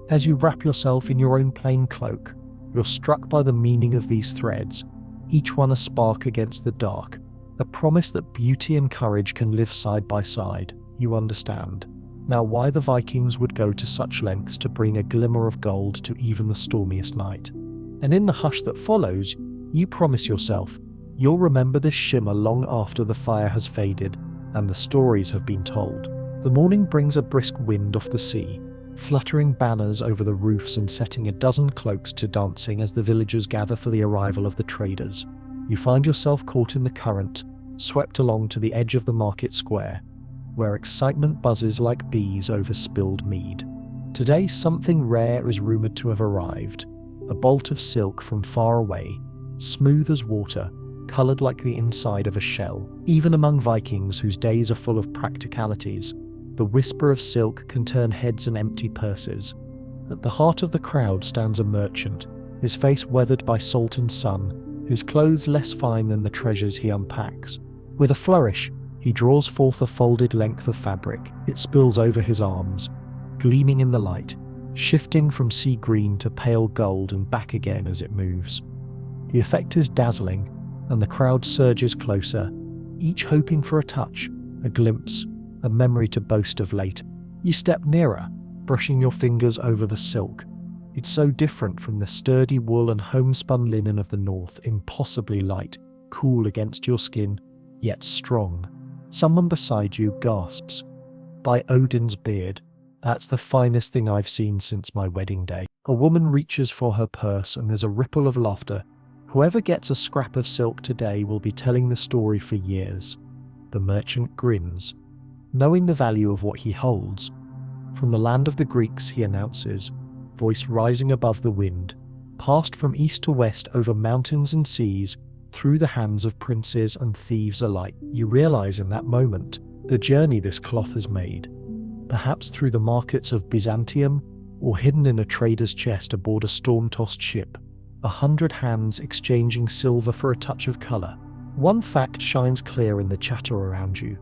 As you wrap yourself in your own plain cloak, you're struck by the meaning of these threads, each one a spark against the dark, a promise that beauty and courage can live side by side. You understand now why the Vikings would go to such lengths to bring a glimmer of gold to even the stormiest night. And in the hush that follows, you promise yourself, you'll remember this shimmer long after the fire has faded and the stories have been told. The morning brings a brisk wind off the sea, fluttering banners over the roofs and setting a dozen cloaks to dancing as the villagers gather for the arrival of the traders. You find yourself caught in the current, swept along to the edge of the market square, where excitement buzzes like bees over spilled mead. Today, something rare is rumored to have arrived, a bolt of silk from far away, smooth as water, colored like the inside of a shell. Even among Vikings whose days are full of practicalities, the whisper of silk can turn heads and empty purses. At the heart of the crowd stands a merchant, his face weathered by salt and sun, his clothes less fine than the treasures he unpacks. With a flourish, he draws forth a folded length of fabric. It spills over his arms, gleaming in the light, shifting from sea green to pale gold and back again as it moves. The effect is dazzling, and the crowd surges closer, each hoping for a touch, a glimpse, a memory to boast of later. You step nearer, brushing your fingers over the silk. It's so different from the sturdy wool and homespun linen of the north, impossibly light, cool against your skin, yet strong. Someone beside you gasps, "By Odin's beard, that's the finest thing I've seen since my wedding day." A woman reaches for her purse and there's a ripple of laughter. Whoever gets a scrap of silk today will be telling the story for years. The merchant grins, knowing the value of what he holds. From the land of the Greeks, he announces, voice rising above the wind, passed from east to west over mountains and seas, through the hands of princes and thieves alike. You realize in that moment the journey this cloth has made, perhaps through the markets of Byzantium or hidden in a trader's chest aboard a storm-tossed ship. 100 hands exchanging silver for a touch of color. One fact shines clear in the chatter around you.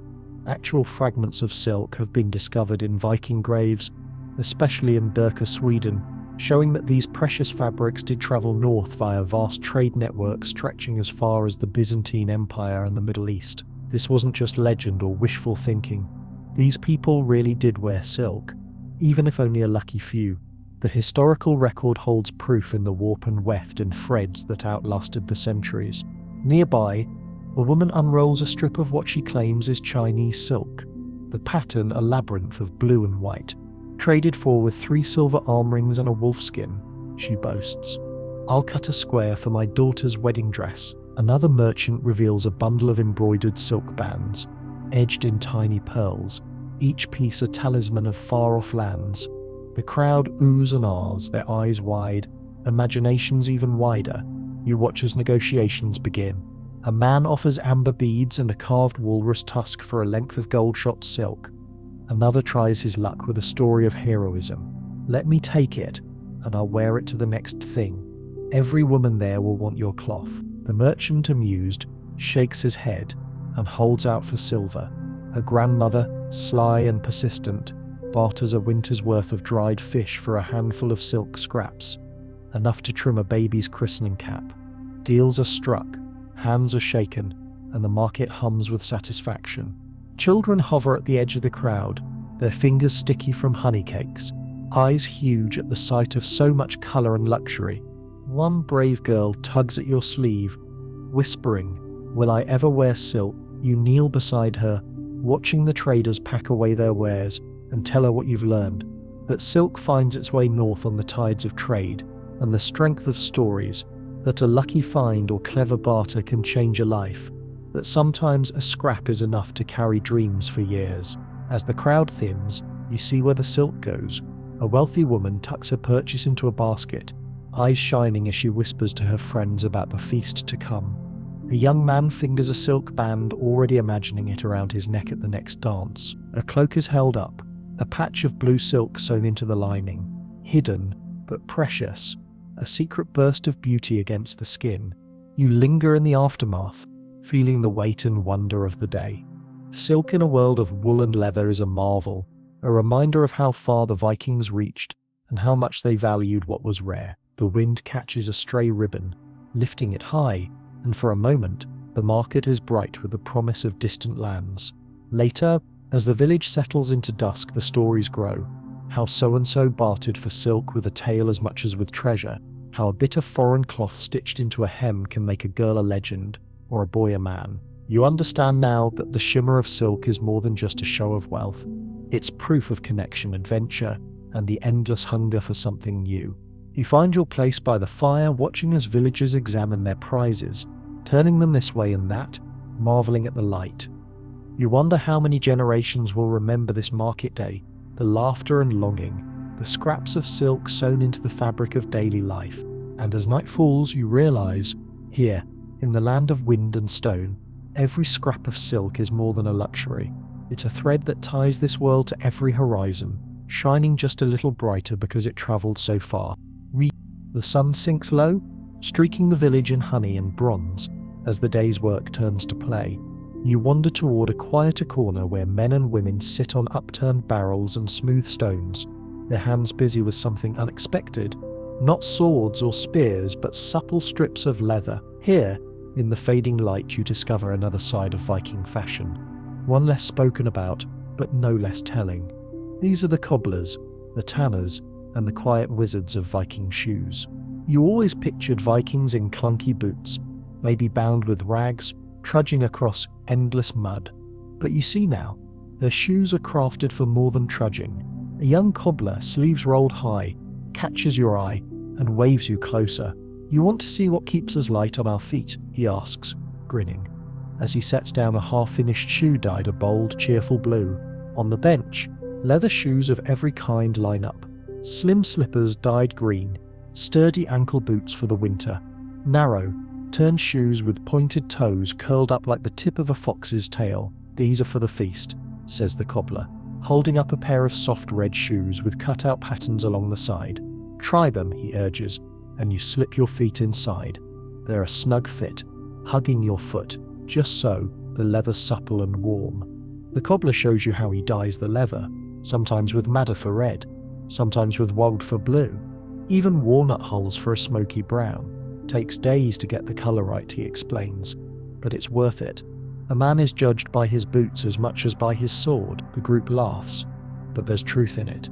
Actual fragments of silk have been discovered in Viking graves, especially in Birka, Sweden, showing that these precious fabrics did travel north via vast trade networks stretching as far as the Byzantine Empire and the Middle East. This wasn't just legend or wishful thinking. These people really did wear silk, even if only a lucky few. The historical record holds proof in the warp and weft and threads that outlasted the centuries. Nearby, a woman unrolls a strip of what she claims is Chinese silk, the pattern a labyrinth of blue and white, traded for with 3 silver arm rings and a wolfskin, she boasts. I'll cut a square for my daughter's wedding dress. Another merchant reveals a bundle of embroidered silk bands, edged in tiny pearls, each piece a talisman of far-off lands. The crowd oohs and ahs, their eyes wide, imaginations even wider. You watch as negotiations begin. A man offers amber beads and a carved walrus tusk for a length of gold-shot silk. Another tries his luck with a story of heroism. Let me take it, and I'll wear it to the next thing. Every woman there will want your cloth. The merchant, amused, shakes his head and holds out for silver. A grandmother, sly and persistent, barters a winter's worth of dried fish for a handful of silk scraps, enough to trim a baby's christening cap. Deals are struck, hands are shaken, and the market hums with satisfaction. Children hover at the edge of the crowd, their fingers sticky from honey cakes, eyes huge at the sight of so much colour and luxury. One brave girl tugs at your sleeve, whispering, "Will I ever wear silk?" You kneel beside her, watching the traders pack away their wares, and tell her what you've learned, that silk finds its way north on the tides of trade, and the strength of stories, that a lucky find or clever barter can change a life, that sometimes a scrap is enough to carry dreams for years. As the crowd thins, you see where the silk goes. A wealthy woman tucks her purchase into a basket, eyes shining as she whispers to her friends about the feast to come. A young man fingers a silk band, already imagining it around his neck at the next dance. A cloak is held up, a patch of blue silk sewn into the lining, hidden but precious, a secret burst of beauty against the skin. You linger in the aftermath, feeling the weight and wonder of the day. Silk in a world of wool and leather is a marvel, a reminder of how far the Vikings reached and how much they valued what was rare. The wind catches a stray ribbon, lifting it high, and for a moment, the market is bright with the promise of distant lands. Later, as the village settles into dusk, the stories grow. How so-and-so bartered for silk with a tale as much as with treasure. How a bit of foreign cloth stitched into a hem can make a girl a legend, or a boy a man. You understand now that the shimmer of silk is more than just a show of wealth. It's proof of connection, adventure, and the endless hunger for something new. You find your place by the fire, watching as villagers examine their prizes, turning them this way and that, marveling at the light. You wonder how many generations will remember this market day, the laughter and longing, the scraps of silk sewn into the fabric of daily life. And as night falls, you realize, here, in the land of wind and stone, every scrap of silk is more than a luxury. It's a thread that ties this world to every horizon, shining just a little brighter because it traveled so far. The sun sinks low, streaking the village in honey and bronze as the day's work turns to play. You wander toward a quieter corner where men and women sit on upturned barrels and smooth stones, their hands busy with something unexpected. Not swords or spears, but supple strips of leather. Here, in the fading light, you discover another side of Viking fashion, one less spoken about, but no less telling. These are the cobblers, the tanners, and the quiet wizards of Viking shoes. You always pictured Vikings in clunky boots, maybe bound with rags, trudging across endless mud. But you see now, their shoes are crafted for more than trudging. A young cobbler, sleeves rolled high, catches your eye and waves you closer. "You want to see what keeps us light on our feet?" he asks, grinning, as he sets down a half-finished shoe dyed a bold, cheerful blue. On the bench, leather shoes of every kind line up. Slim slippers dyed green, sturdy ankle boots for the winter, narrow, turned shoes with pointed toes curled up like the tip of a fox's tail. "These are for the feast," says the cobbler, holding up a pair of soft red shoes with cut-out patterns along the side. "Try them," he urges, and you slip your feet inside. They're a snug fit, hugging your foot, just so, the leather supple and warm. The cobbler shows you how he dyes the leather, sometimes with madder for red, sometimes with wold for blue, even walnut hulls for a smoky brown. Takes days to get the colour right, he explains, but it's worth it. A man is judged by his boots as much as by his sword. The group laughs, but there's truth in it.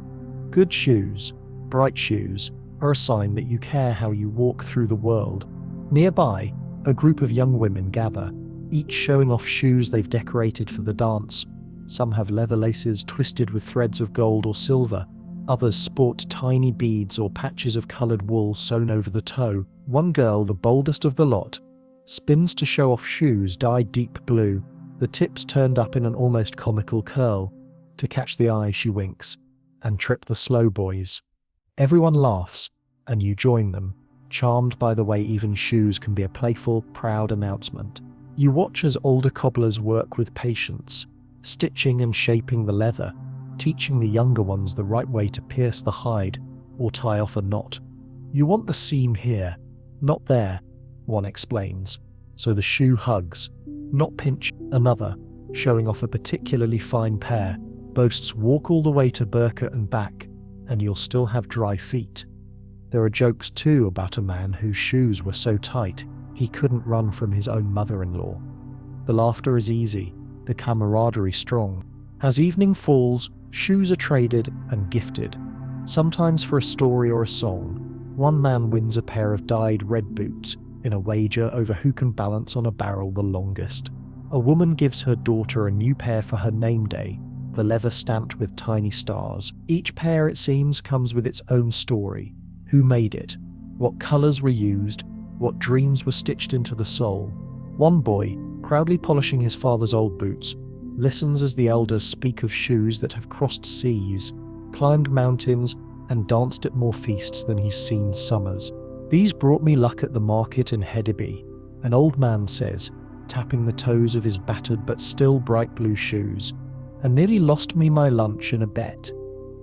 Good shoes, bright shoes, are a sign that you care how you walk through the world. Nearby, a group of young women gather, each showing off shoes they've decorated for the dance. Some have leather laces twisted with threads of gold or silver, Others sport tiny beads or patches of coloured wool sewn over the toe. One girl, the boldest of the lot, spins to show off shoes dyed deep blue, the tips turned up in an almost comical curl. To catch the eye, she winks, and trip the slow boys. Everyone laughs, and you join them, charmed by the way even shoes can be a playful, proud announcement. You watch as older cobblers work with patience, stitching and shaping the leather, teaching the younger ones the right way to pierce the hide or tie off a knot. You want the seam here, not there, one explains, so the shoe hugs, not pinch. Another, showing off a particularly fine pair, boasts walk all the way to Burkett and back, and you'll still have dry feet. There are jokes too about a man whose shoes were so tight he couldn't run from his own mother-in-law. The laughter is easy, the camaraderie strong. As evening falls, shoes are traded and gifted, sometimes for a story or a song. One man wins a pair of dyed red boots in a wager over who can balance on a barrel the longest. A woman gives her daughter a new pair for her name day, the leather stamped with tiny stars. Each pair, it seems, comes with its own story. Who made it? What colours were used? What dreams were stitched into the sole? One boy, proudly polishing his father's old boots, listens as the elders speak of shoes that have crossed seas, climbed mountains, and danced at more feasts than he's seen summers. These brought me luck at the market in Hedeby, an old man says, tapping the toes of his battered but still bright blue shoes, and nearly lost me my lunch in a bet.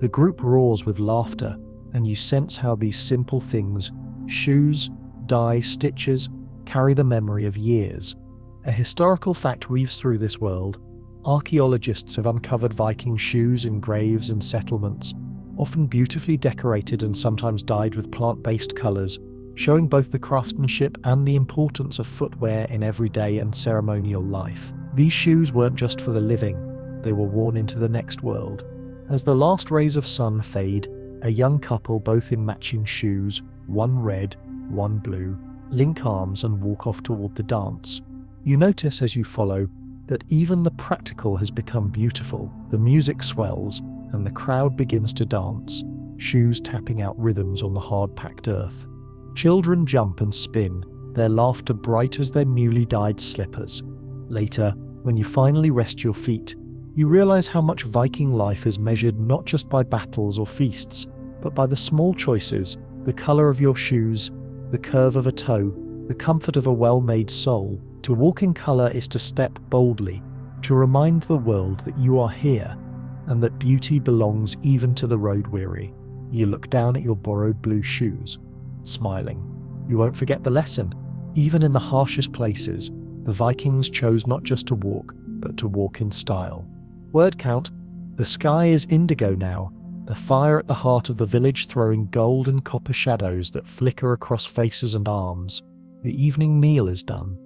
The group roars with laughter, and you sense how these simple things, shoes, dye, stitches, carry the memory of years. A historical fact weaves through this world. Archaeologists have uncovered Viking shoes in graves and settlements, often beautifully decorated and sometimes dyed with plant-based colours, showing both the craftsmanship and the importance of footwear in everyday and ceremonial life. These shoes weren't just for the living, they were worn into the next world. As the last rays of sun fade, a young couple, both in matching shoes, one red, one blue, link arms and walk off toward the dance. You notice as you follow that even the practical has become beautiful. The music swells and the crowd begins to dance, shoes tapping out rhythms on the hard-packed earth. Children jump and spin, their laughter bright as their newly dyed slippers. Later, when you finally rest your feet, you realize how much Viking life is measured not just by battles or feasts, but by the small choices, the color of your shoes, the curve of a toe, the comfort of a well-made sole. To walk in color is to step boldly, to remind the world that you are here, and that beauty belongs even to the road-weary. You look down at your borrowed blue shoes, smiling. You won't forget the lesson. Even in the harshest places, the Vikings chose not just to walk, but to walk in style. Word count, the sky is indigo now, the fire at the heart of the village throwing gold and copper shadows that flicker across faces and arms. The evening meal is done,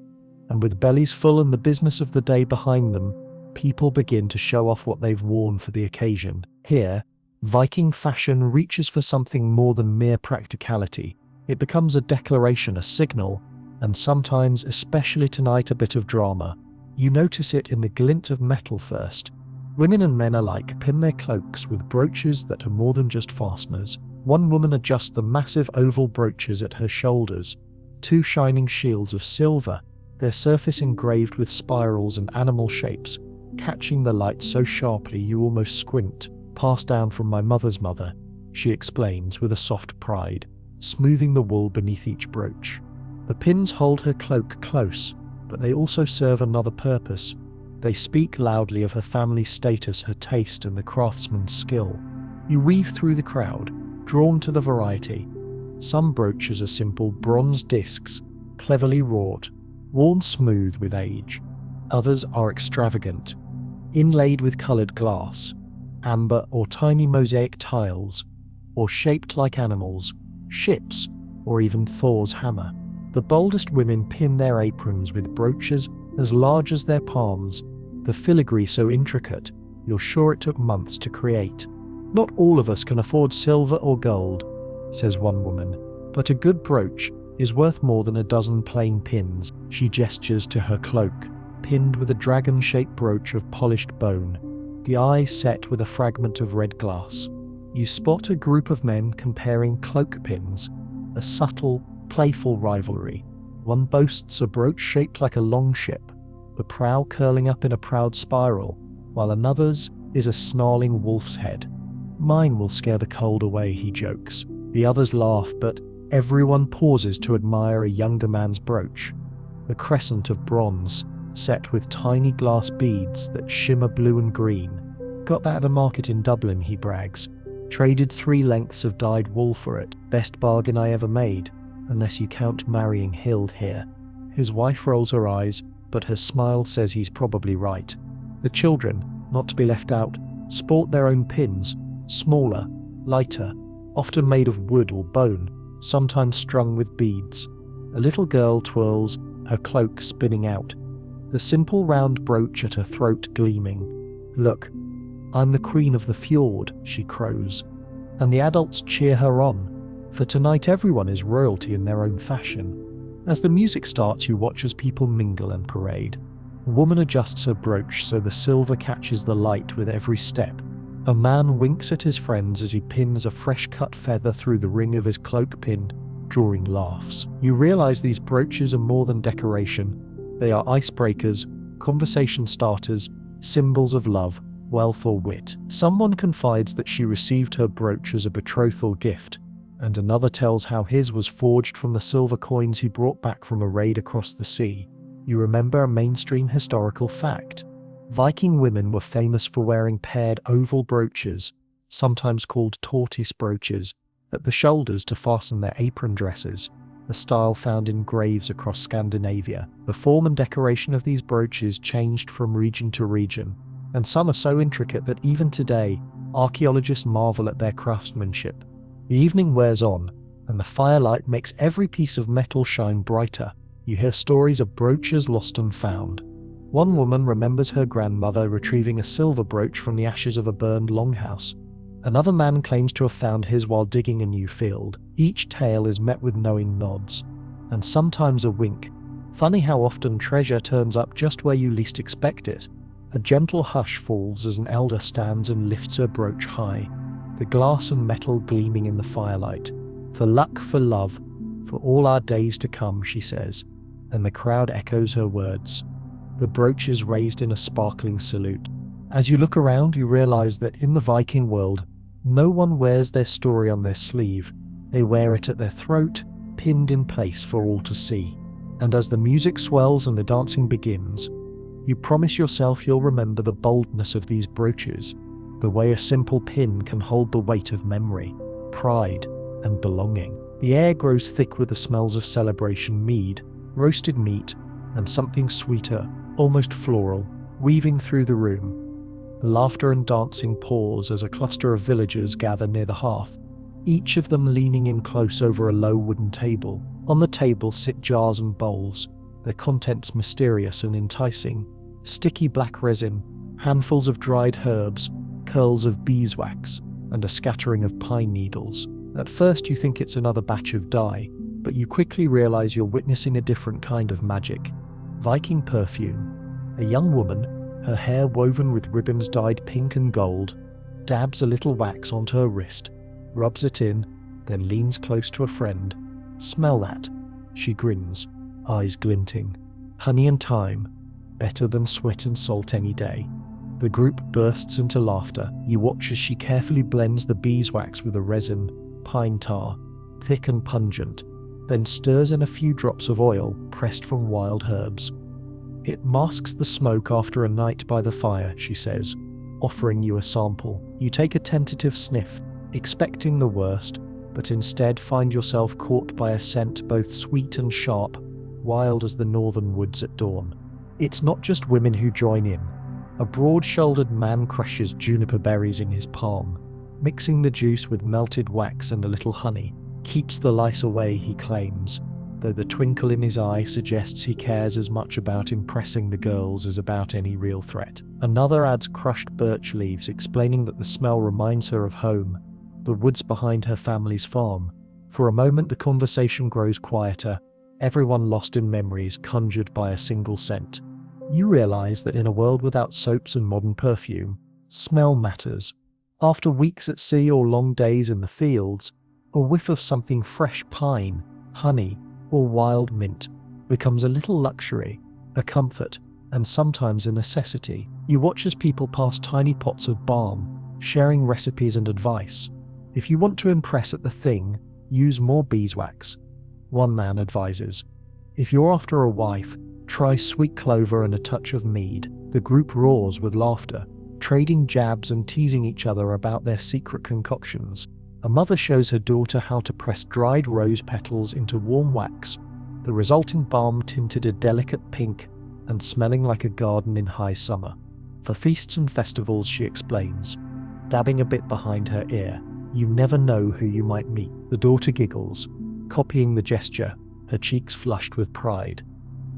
and with bellies full and the business of the day behind them, people begin to show off what they've worn for the occasion. Here, Viking fashion reaches for something more than mere practicality. It becomes a declaration, a signal, and sometimes, especially tonight, a bit of drama. You notice it in the glint of metal first. Women and men alike pin their cloaks with brooches that are more than just fasteners. One woman adjusts the massive oval brooches at her shoulders, two shining shields of silver, their surface engraved with spirals and animal shapes, catching the light so sharply you almost squint. Passed down from my mother's mother, she explains with a soft pride, smoothing the wool beneath each brooch. The pins hold her cloak close, but they also serve another purpose. They speak loudly of her family's status, her taste, and the craftsman's skill. You weave through the crowd, drawn to the variety. Some brooches are simple bronze discs, cleverly wrought, worn smooth with age. Others are extravagant, inlaid with coloured glass, amber or tiny mosaic tiles, or shaped like animals, ships, or even Thor's hammer. The boldest women pin their aprons with brooches as large as their palms, the filigree so intricate, you're sure it took months to create. Not all of us can afford silver or gold, says one woman, but a good brooch is worth more than a dozen plain pins. She gestures to her cloak, pinned with a dragon-shaped brooch of polished bone, the eye set with a fragment of red glass. You spot a group of men comparing cloak pins, a subtle, playful rivalry. One boasts a brooch shaped like a longship, the prow curling up in a proud spiral, while another's is a snarling wolf's head. Mine will scare the cold away, he jokes. The others laugh, but everyone pauses to admire a younger man's brooch, a crescent of bronze, set with tiny glass beads that shimmer blue and green. Got that at a market in Dublin, he brags. Traded 3 lengths of dyed wool for it. Best bargain I ever made, unless you count marrying Hild here. His wife rolls her eyes, but her smile says he's probably right. The children, not to be left out, sport their own pins, smaller, lighter, often made of wood or bone, sometimes strung with beads. A little girl twirls, her cloak spinning out, the simple round brooch at her throat gleaming. Look, I'm the queen of the fjord, she crows. And the adults cheer her on, for tonight everyone is royalty in their own fashion. As the music starts, you watch as people mingle and parade. A woman adjusts her brooch so the silver catches the light with every step. A man winks at his friends as he pins a fresh-cut feather through the ring of his cloak pin, drawing laughs. You realize these brooches are more than decoration. They are icebreakers, conversation starters, symbols of love, wealth or wit. Someone confides that she received her brooch as a betrothal gift, and another tells how his was forged from the silver coins he brought back from a raid across the sea. You remember a mainstream historical fact. Viking women were famous for wearing paired oval brooches, sometimes called tortoise brooches, at the shoulders to fasten their apron dresses, a style found in graves across Scandinavia. The form and decoration of these brooches changed from region to region, and some are so intricate that even today, archaeologists marvel at their craftsmanship. The evening wears on, and the firelight makes every piece of metal shine brighter. You hear stories of brooches lost and found. One woman remembers her grandmother retrieving a silver brooch from the ashes of a burned longhouse. Another man claims to have found his while digging a new field. Each tale is met with knowing nods, and sometimes a wink. Funny how often treasure turns up just where you least expect it. A gentle hush falls as an elder stands and lifts her brooch high, the glass and metal gleaming in the firelight. For luck, for love, for all our days to come, she says, and the crowd echoes her words. The brooch is raised in a sparkling salute. As you look around, you realize that in the Viking world, no one wears their story on their sleeve. They wear it at their throat, pinned in place for all to see. And as the music swells and the dancing begins, you promise yourself you'll remember the boldness of these brooches, the way a simple pin can hold the weight of memory, pride, and belonging. The air grows thick with the smells of celebration mead, roasted meat, and something sweeter, almost floral, weaving through the room. The laughter and dancing pause as a cluster of villagers gather near the hearth, each of them leaning in close over a low wooden table. On the table sit jars and bowls, their contents mysterious and enticing. Sticky black resin, handfuls of dried herbs, curls of beeswax, and a scattering of pine needles. At first you think it's another batch of dye, but you quickly realize you're witnessing a different kind of magic. Viking perfume. A young woman, her hair woven with ribbons dyed pink and gold, dabs a little wax onto her wrist, rubs it in, then leans close to a friend. Smell that. She grins, eyes glinting. Honey and thyme, better than sweat and salt any day. The group bursts into laughter. You watch as she carefully blends the beeswax with the resin, pine tar, thick and pungent, then stirs in a few drops of oil pressed from wild herbs. It masks the smoke after a night by the fire, she says, offering you a sample. You take a tentative sniff, expecting the worst, but instead find yourself caught by a scent both sweet and sharp, wild as the northern woods at dawn. It's not just women who join in. A broad-shouldered man crushes juniper berries in his palm, mixing the juice with melted wax and a little honey. Keeps the lice away, he claims, though the twinkle in his eye suggests he cares as much about impressing the girls as about any real threat. Another adds crushed birch leaves, explaining that the smell reminds her of home, the woods behind her family's farm. For a moment the conversation grows quieter, everyone lost in memories conjured by a single scent. You realize that in a world without soaps and modern perfume, smell matters. After weeks at sea or long days in the fields, a whiff of something fresh pine, honey, or wild mint becomes a little luxury, a comfort, and sometimes a necessity. You watch as people pass tiny pots of balm, sharing recipes and advice. If you want to impress at the thing, use more beeswax, one man advises. If you're after a wife, try sweet clover and a touch of mead. The group roars with laughter, trading jabs and teasing each other about their secret concoctions. A mother shows her daughter how to press dried rose petals into warm wax, the resulting balm tinted a delicate pink and smelling like a garden in high summer. For feasts and festivals, she explains, dabbing a bit behind her ear, you never know who you might meet. The daughter giggles, copying the gesture, her cheeks flushed with pride.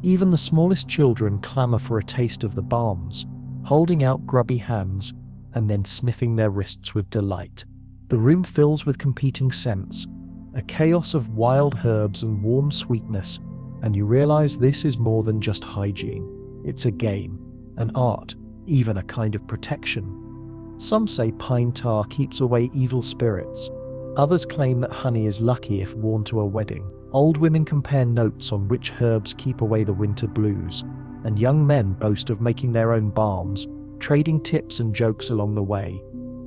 Even the smallest children clamour for a taste of the balms, holding out grubby hands and then sniffing their wrists with delight. The room fills with competing scents, a chaos of wild herbs and warm sweetness, and you realize this is more than just hygiene. It's a game, an art, even a kind of protection. Some say pine tar keeps away evil spirits. Others claim that honey is lucky if worn to a wedding. Old women compare notes on which herbs keep away the winter blues, and young men boast of making their own balms, trading tips and jokes along the way.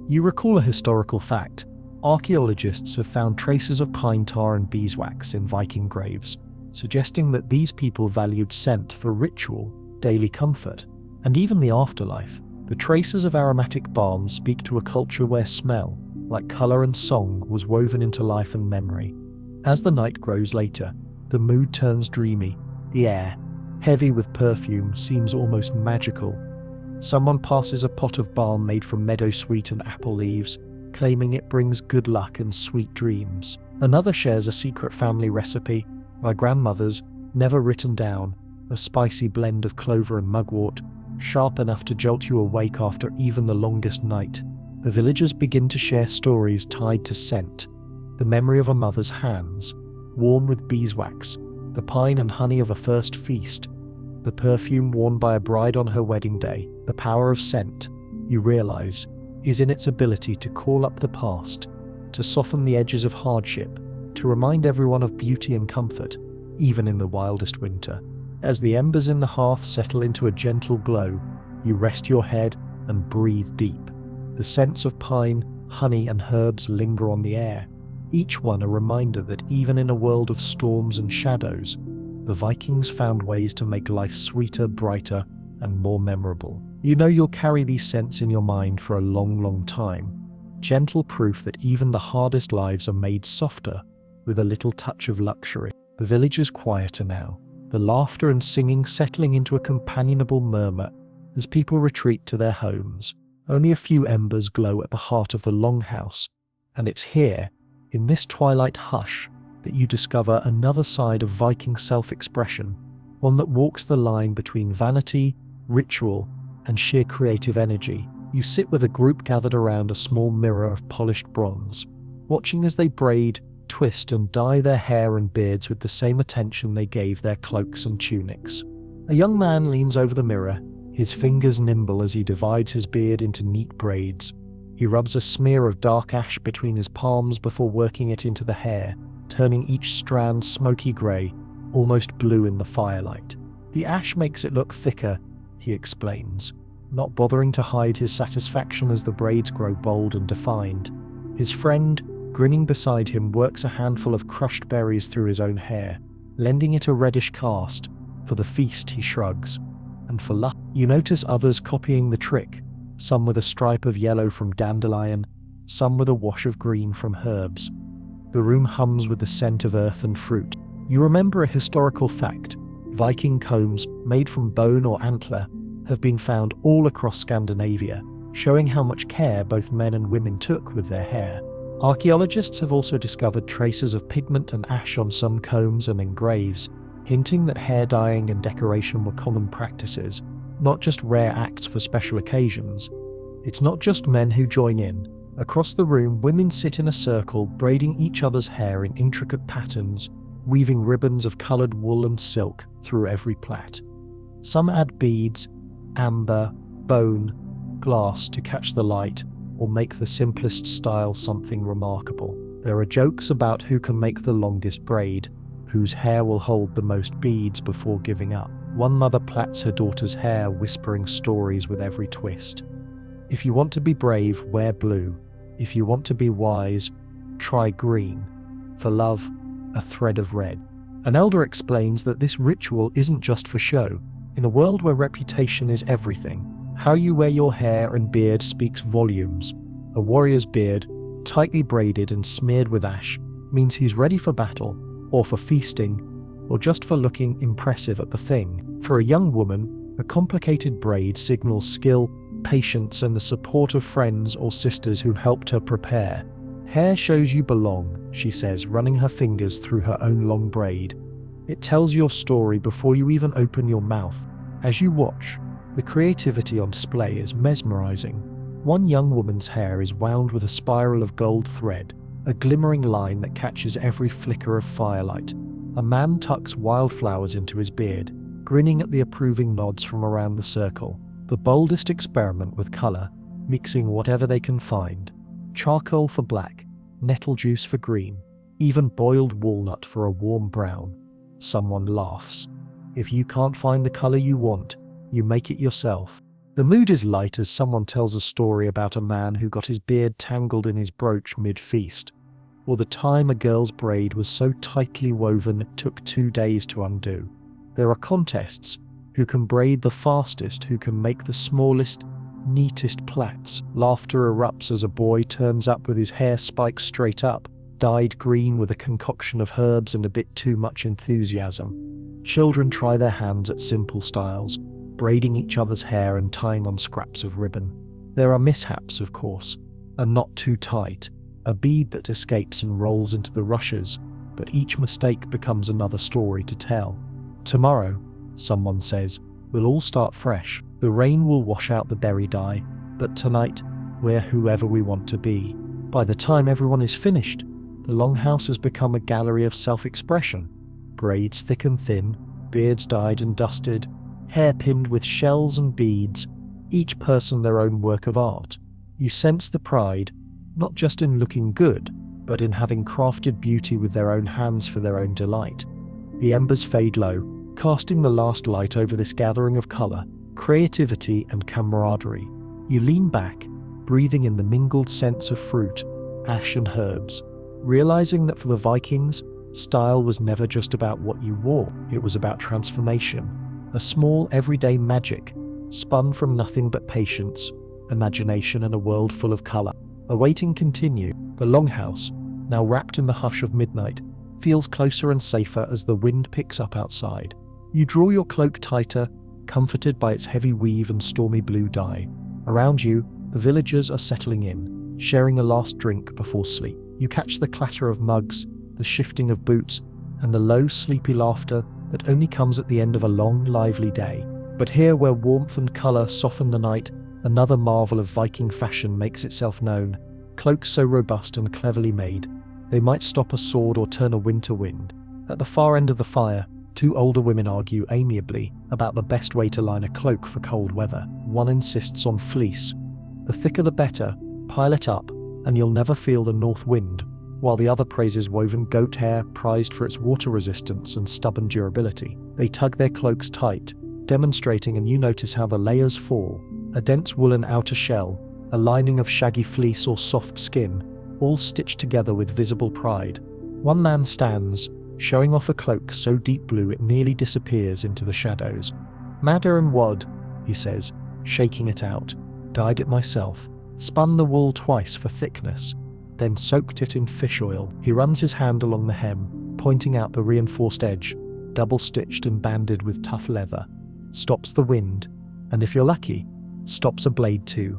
You recall a historical fact. Archaeologists have found traces of pine tar and beeswax in Viking graves, suggesting that these people valued scent for ritual, daily comfort, and even the afterlife. The traces of aromatic balms speak to a culture where smell, like colour and song, was woven into life and memory. As the night grows later, the mood turns dreamy. The air, heavy with perfume, seems almost magical. Someone passes a pot of balm made from meadowsweet and apple leaves, claiming it brings good luck and sweet dreams. Another shares a secret family recipe, my grandmother's, never written down, a spicy blend of clover and mugwort, sharp enough to jolt you awake after even the longest night. The villagers begin to share stories tied to scent, the memory of a mother's hands, warm with beeswax, the pine and honey of a first feast, the perfume worn by a bride on her wedding day. The power of scent, you realize, is in its ability to call up the past, to soften the edges of hardship, to remind everyone of beauty and comfort, even in the wildest winter. As the embers in the hearth settle into a gentle glow, you rest your head and breathe deep. The scents of pine, honey, and herbs linger on the air, each one a reminder that even in a world of storms and shadows, the Vikings found ways to make life sweeter, brighter, and more memorable. You know you'll carry these scents in your mind for a long, long time. Gentle proof that even the hardest lives are made softer with a little touch of luxury. The village is quieter now, the laughter and singing settling into a companionable murmur as people retreat to their homes. Only a few embers glow at the heart of the longhouse, and it's here, in this twilight hush, that you discover another side of Viking self-expression, one that walks the line between vanity, ritual, and sheer creative energy. You sit with a group gathered around a small mirror of polished bronze, watching as they braid, twist, and dye their hair and beards with the same attention they gave their cloaks and tunics. A young man leans over the mirror, his fingers nimble as he divides his beard into neat braids. He rubs a smear of dark ash between his palms before working it into the hair, turning each strand smoky grey, almost blue in the firelight. The ash makes it look thicker, he explains, not bothering to hide his satisfaction as the braids grow bold and defined. His friend, grinning beside him, works a handful of crushed berries through his own hair, lending it a reddish cast. For the feast, he shrugs. And for luck, you notice others copying the trick, some with a stripe of yellow from dandelion, some with a wash of green from herbs. The room hums with the scent of earth and fruit. You remember a historical fact. Viking combs, made from bone or antler, have been found all across Scandinavia, showing how much care both men and women took with their hair. Archaeologists have also discovered traces of pigment and ash on some combs and in graves, hinting that hair dyeing and decoration were common practices, not just rare acts for special occasions. It's not just men who join in. Across the room, women sit in a circle, braiding each other's hair in intricate patterns, weaving ribbons of coloured wool and silk through every plait. Some add beads, amber, bone, glass to catch the light, or make the simplest style something remarkable. There are jokes about who can make the longest braid, whose hair will hold the most beads before giving up. One mother plats her daughter's hair, whispering stories with every twist. If you want to be brave, wear blue. If you want to be wise, try green. For love, a thread of red. An elder explains that this ritual isn't just for show. In a world where reputation is everything, how you wear your hair and beard speaks volumes. A warrior's beard, tightly braided and smeared with ash, means he's ready for battle, or for feasting, or just for looking impressive at the thing. For a young woman, a complicated braid signals skill, patience, and the support of friends or sisters who helped her prepare. Hair shows you belong, she says, running her fingers through her own long braid. It tells your story before you even open your mouth. As you watch, the creativity on display is mesmerizing. One young woman's hair is wound with a spiral of gold thread, a glimmering line that catches every flicker of firelight. A man tucks wildflowers into his beard, grinning at the approving nods from around the circle. The boldest experiment with color, mixing whatever they can find. Charcoal for black, nettle juice for green, even boiled walnut for a warm brown. Someone laughs. If you can't find the color you want, you make it yourself. The mood is light as someone tells a story about a man who got his beard tangled in his brooch mid-feast, or the time a girl's braid was so tightly woven it took 2 days to undo. There are contests: who can braid the fastest, who can make the smallest, neatest plaits. Laughter erupts as a boy turns up with his hair spiked straight up, dyed green with a concoction of herbs and a bit too much enthusiasm. Children try their hands at simple styles, braiding each other's hair and tying on scraps of ribbon. There are mishaps, of course, and not too tight, a bead that escapes and rolls into the rushes, but each mistake becomes another story to tell. Tomorrow, someone says, we'll all start fresh. The rain will wash out the berry dye, but tonight, we're whoever we want to be. By the time everyone is finished, the longhouse has become a gallery of self-expression. Braids thick and thin, beards dyed and dusted, hair pinned with shells and beads, each person their own work of art. You sense the pride, not just in looking good, but in having crafted beauty with their own hands for their own delight. The embers fade low, casting the last light over this gathering of color, creativity, and camaraderie. You lean back, breathing in the mingled scents of fruit, ash, and herbs, realizing that for the Vikings, style was never just about what you wore, it was about transformation. A small, everyday magic, spun from nothing but patience, imagination, and a world full of color. Awaiting continue, the longhouse, now wrapped in the hush of midnight, feels closer and safer as the wind picks up outside. You draw your cloak tighter, comforted by its heavy weave and stormy blue dye. Around you, the villagers are settling in, sharing a last drink before sleep. You catch the clatter of mugs, the shifting of boots, and the low, sleepy laughter that only comes at the end of a long, lively day. But here, where warmth and color soften the night, another marvel of Viking fashion makes itself known. Cloaks so robust and cleverly made, they might stop a sword or turn a winter wind. At the far end of the fire, two older women argue amiably about the best way to line a cloak for cold weather. One insists on fleece. The thicker the better, pile it up, and you'll never feel the north wind, while the other praises woven goat hair, prized for its water resistance and stubborn durability. They tug their cloaks tight, demonstrating, and you notice how the layers fall. A dense woolen outer shell, a lining of shaggy fleece or soft skin, all stitched together with visible pride. One man stands, showing off a cloak so deep blue it nearly disappears into the shadows. "Madder and wad," he says, shaking it out. "Dyed it myself. Spun the wool twice for thickness, then soaked it in fish oil." He runs his hand along the hem, pointing out the reinforced edge, double-stitched and banded with tough leather. Stops the wind, and if you're lucky, stops a blade too.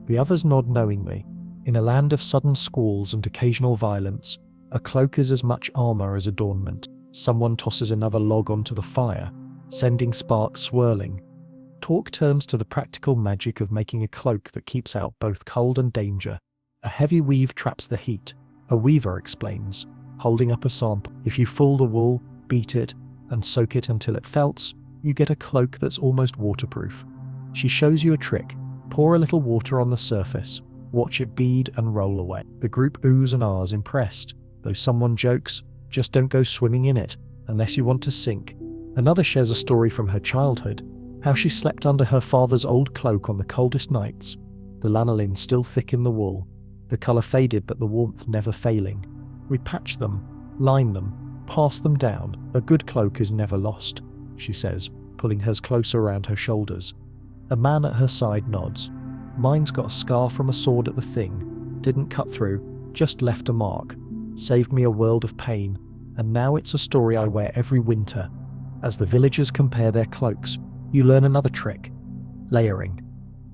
The others nod knowingly. In a land of sudden squalls and occasional violence, a cloak is as much armor as adornment. Someone tosses another log onto the fire, sending sparks swirling. Talk turns to the practical magic of making a cloak that keeps out both cold and danger. A heavy weave traps the heat, a weaver explains, holding up a sample. If you full the wool, beat it, and soak it until it felts, you get a cloak that's almost waterproof. She shows you a trick. Pour a little water on the surface, watch it bead and roll away. The group oohs and ahs impressed, though someone jokes, "Just don't go swimming in it, unless you want to sink." Another shares a story from her childhood, how she slept under her father's old cloak on the coldest nights, the lanolin still thick in the wool, the colour faded but the warmth never failing. "We patch them, line them, pass them down. A good cloak is never lost," she says, pulling hers closer around her shoulders. A man at her side nods. "Mine's got a scar from a sword at the thing. Didn't cut through, just left a mark. Saved me a world of pain, and now it's a story I wear every winter." As the villagers compare their cloaks, you learn another trick: layering.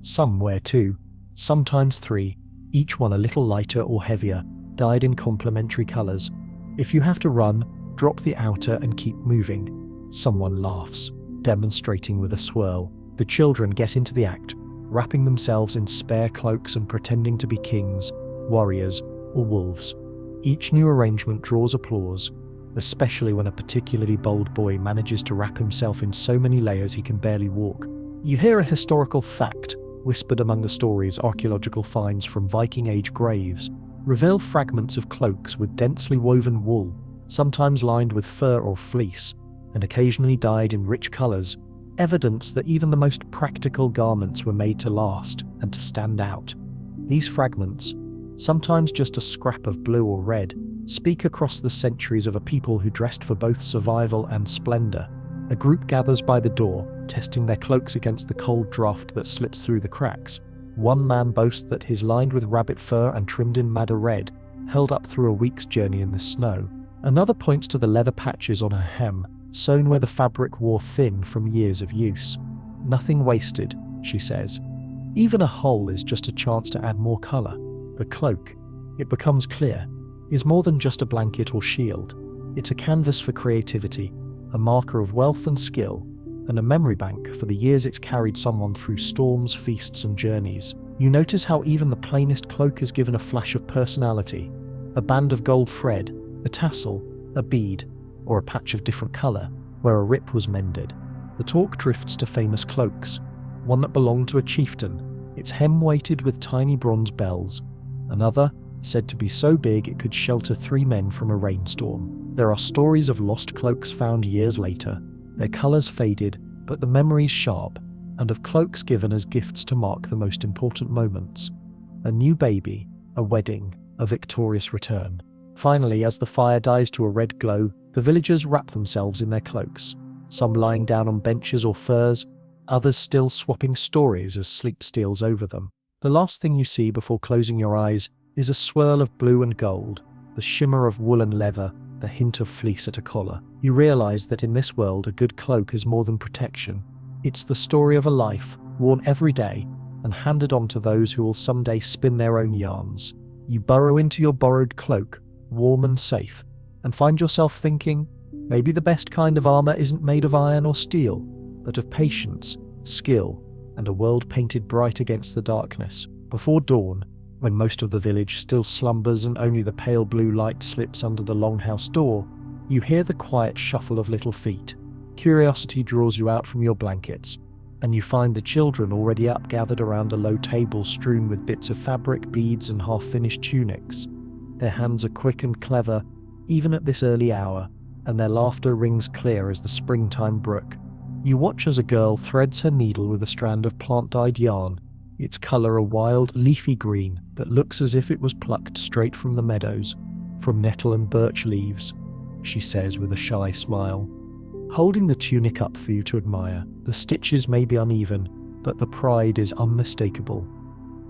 Some wear two, sometimes three, each one a little lighter or heavier, dyed in complementary colours. If you have to run, drop the outer and keep moving. Someone laughs, demonstrating with a swirl. The children get into the act, wrapping themselves in spare cloaks and pretending to be kings, warriors, or wolves. Each new arrangement draws applause, especially when a particularly bold boy manages to wrap himself in so many layers he can barely walk. You hear a historical fact whispered among the stories. Archaeological finds from Viking-age graves reveal fragments of cloaks with densely woven wool, sometimes lined with fur or fleece, and occasionally dyed in rich colours, evidence that even the most practical garments were made to last and to stand out. These fragments, sometimes just a scrap of blue or red, speak across the centuries of a people who dressed for both survival and splendour. A group gathers by the door, testing their cloaks against the cold draft that slips through the cracks. One man boasts that his lined with rabbit fur and trimmed in madder red, held up through a week's journey in the snow. Another points to the leather patches on her hem, sewn where the fabric wore thin from years of use. "Nothing wasted," she says. "Even a hole is just a chance to add more colour." The cloak, it becomes clear, is more than just a blanket or shield. It's a canvas for creativity, a marker of wealth and skill, and a memory bank for the years it's carried someone through storms, feasts, and journeys. You notice how even the plainest cloak is given a flash of personality: a band of gold thread, a tassel, a bead, or a patch of different colour, where a rip was mended. The talk drifts to famous cloaks, one that belonged to a chieftain, its hem weighted with tiny bronze bells, another said to be so big it could shelter 3 men from a rainstorm. There are stories of lost cloaks found years later, their colours faded, but the memories sharp, and of cloaks given as gifts to mark the most important moments: a new baby, a wedding, a victorious return. Finally, as the fire dies to a red glow, the villagers wrap themselves in their cloaks, some lying down on benches or furs, others still swapping stories as sleep steals over them. The last thing you see before closing your eyes is a swirl of blue and gold, the shimmer of wool and leather, the hint of fleece at a collar. You realize that in this world a good cloak is more than protection. It's the story of a life, worn every day, and handed on to those who will someday spin their own yarns. You burrow into your borrowed cloak, warm and safe, and find yourself thinking, maybe the best kind of armour isn't made of iron or steel, but of patience, skill, and a world painted bright against the darkness. Before dawn, when most of the village still slumbers and only the pale blue light slips under the longhouse door, you hear the quiet shuffle of little feet. Curiosity draws you out from your blankets, and you find the children already up, gathered around a low table strewn with bits of fabric, beads, and half-finished tunics. Their hands are quick and clever, even at this early hour, and their laughter rings clear as the springtime brook. You watch as a girl threads her needle with a strand of plant-dyed yarn, its colour a wild, leafy green that looks as if it was plucked straight from the meadows, from nettle and birch leaves, she says with a shy smile, holding the tunic up for you to admire. The stitches may be uneven, but the pride is unmistakable.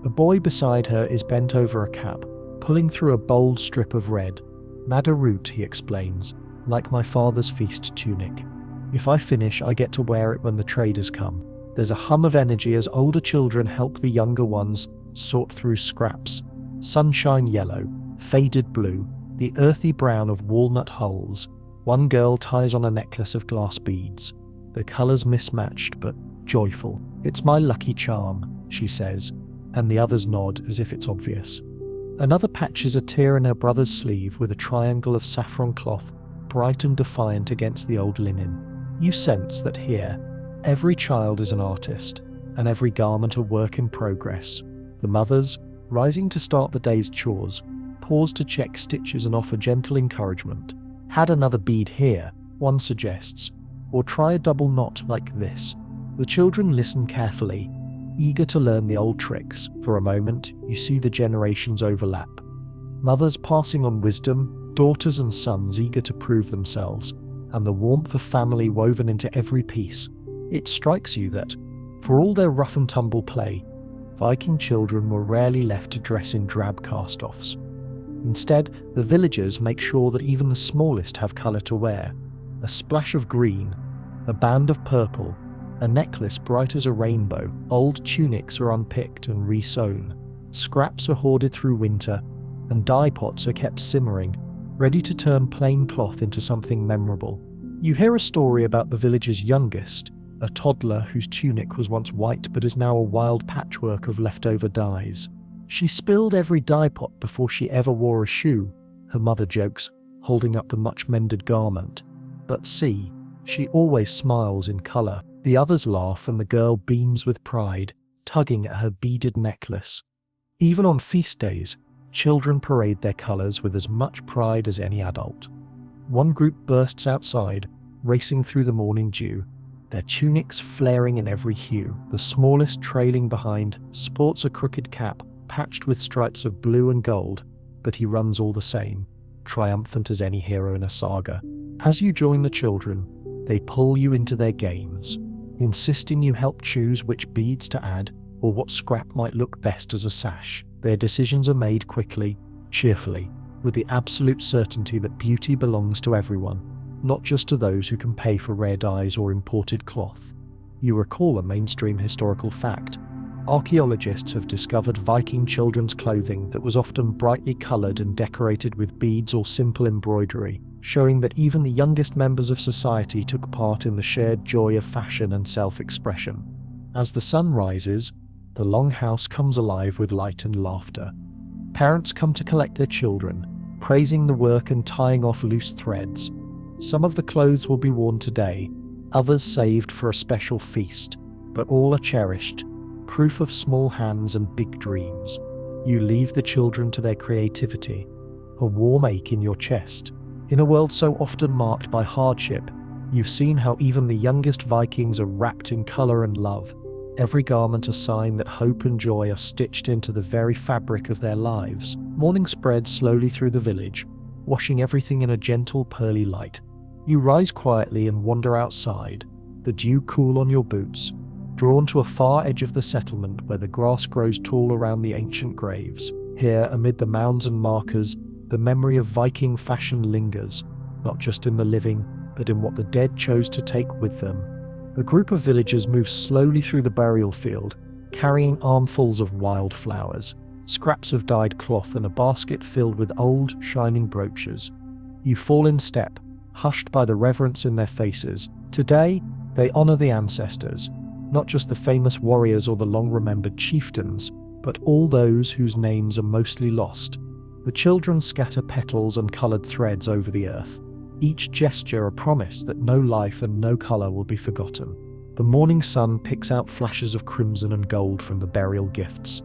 A boy beside her is bent over a cap, pulling through a bold strip of red. "Madder root," he explains, "like my father's feast tunic. If I finish, I get to wear it when the traders come." There's a hum of energy as older children help the younger ones sort through scraps. Sunshine yellow, faded blue, the earthy brown of walnut hulls. One girl ties on a necklace of glass beads, the colours mismatched but joyful. "It's my lucky charm," she says, and the others nod as if it's obvious. Another patches a tear in her brother's sleeve with a triangle of saffron cloth, bright and defiant against the old linen. You sense that here, every child is an artist, and every garment a work in progress. The mothers, Rising to start the day's chores, pause to check stitches and offer gentle encouragement. Add another bead here, one suggests, or try a double knot like this. The children listen carefully, eager to learn the old tricks. For a moment, you see the generations overlap. Mothers passing on wisdom, daughters and sons eager to prove themselves, and the warmth of family woven into every piece. It strikes you that, for all their rough and tumble play, Viking children were rarely left to dress in drab cast-offs. Instead, the villagers make sure that even the smallest have colour to wear. A splash of green, a band of purple, a necklace bright as a rainbow. Old tunics are unpicked and resewn. Scraps are hoarded through winter, and dye pots are kept simmering, ready to turn plain cloth into something memorable. You hear a story about the village's youngest, a toddler whose tunic was once white but is now a wild patchwork of leftover dyes. She spilled every dye pot before she ever wore a shoe, her mother jokes, holding up the much-mended garment. But see, she always smiles in colour. The others laugh and the girl beams with pride, tugging at her beaded necklace. Even on feast days, children parade their colours with as much pride as any adult. One group bursts outside, racing through the morning dew, their tunics flaring in every hue. The smallest trailing behind sports a crooked cap patched with stripes of blue and gold, but he runs all the same, triumphant as any hero in a saga. As you join the children, they pull you into their games, insisting you help choose which beads to add or what scrap might look best as a sash. Their decisions are made quickly, cheerfully, with the absolute certainty that beauty belongs to everyone, not just to those who can pay for rare dyes or imported cloth. You recall a mainstream historical fact. Archaeologists have discovered Viking children's clothing that was often brightly coloured and decorated with beads or simple embroidery, showing that even the youngest members of society took part in the shared joy of fashion and self-expression. As the sun rises, the longhouse comes alive with light and laughter. Parents come to collect their children, praising the work and tying off loose threads. Some of the clothes will be worn today, others saved for a special feast, but all are cherished, proof of small hands and big dreams. You leave the children to their creativity, a warm ache in your chest. In a world so often marked by hardship, you've seen how even the youngest Vikings are wrapped in colour and love, every garment a sign that hope and joy are stitched into the very fabric of their lives. Morning spreads slowly through the village, washing everything in a gentle pearly light. You rise quietly and wander outside, the dew cool on your boots, drawn to a far edge of the settlement where the grass grows tall around the ancient graves. Here, amid the mounds and markers, the memory of Viking fashion lingers, not just in the living, but in what the dead chose to take with them. A group of villagers moves slowly through the burial field, carrying armfuls of wildflowers, scraps of dyed cloth and a basket filled with old, shining brooches. You fall in step, hushed by the reverence in their faces. Today, they honor the ancestors, not just the famous warriors or the long-remembered chieftains, but all those whose names are mostly lost. The children scatter petals and colored threads over the earth, each gesture a promise that no life and no color will be forgotten. The morning sun picks out flashes of crimson and gold from the burial gifts.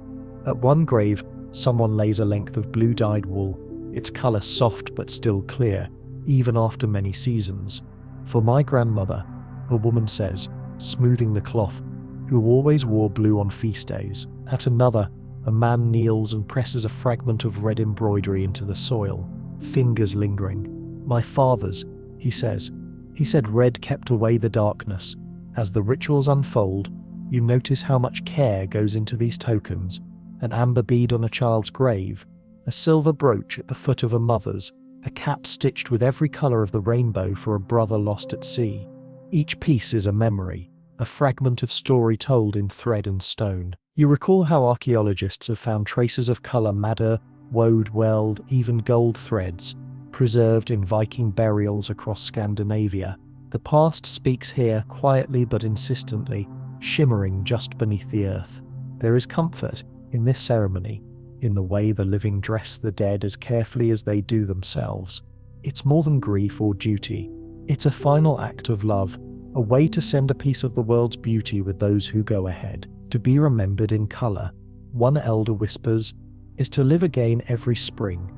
At one grave, someone lays a length of blue-dyed wool, its color soft but still clear, even after many seasons. For my grandmother, a woman says, smoothing the cloth, who always wore blue on feast days. At another, a man kneels and presses a fragment of red embroidery into the soil, fingers lingering. My father's, he says. He said red kept away the darkness. As the rituals unfold, you notice how much care goes into these tokens. An amber bead on a child's grave, a silver brooch at the foot of a mother's, a cap stitched with every colour of the rainbow for a brother lost at sea. Each piece is a memory, a fragment of story told in thread and stone. You recall how archaeologists have found traces of colour madder, woad, weld, even gold threads, preserved in Viking burials across Scandinavia. The past speaks here quietly but insistently, shimmering just beneath the earth. There is comfort in this ceremony, in the way the living dress the dead as carefully as they do themselves. It's more than grief or duty. It's a final act of love, a way to send a piece of the world's beauty with those who go ahead, to be remembered in colour. One elder whispers, is to live again every spring.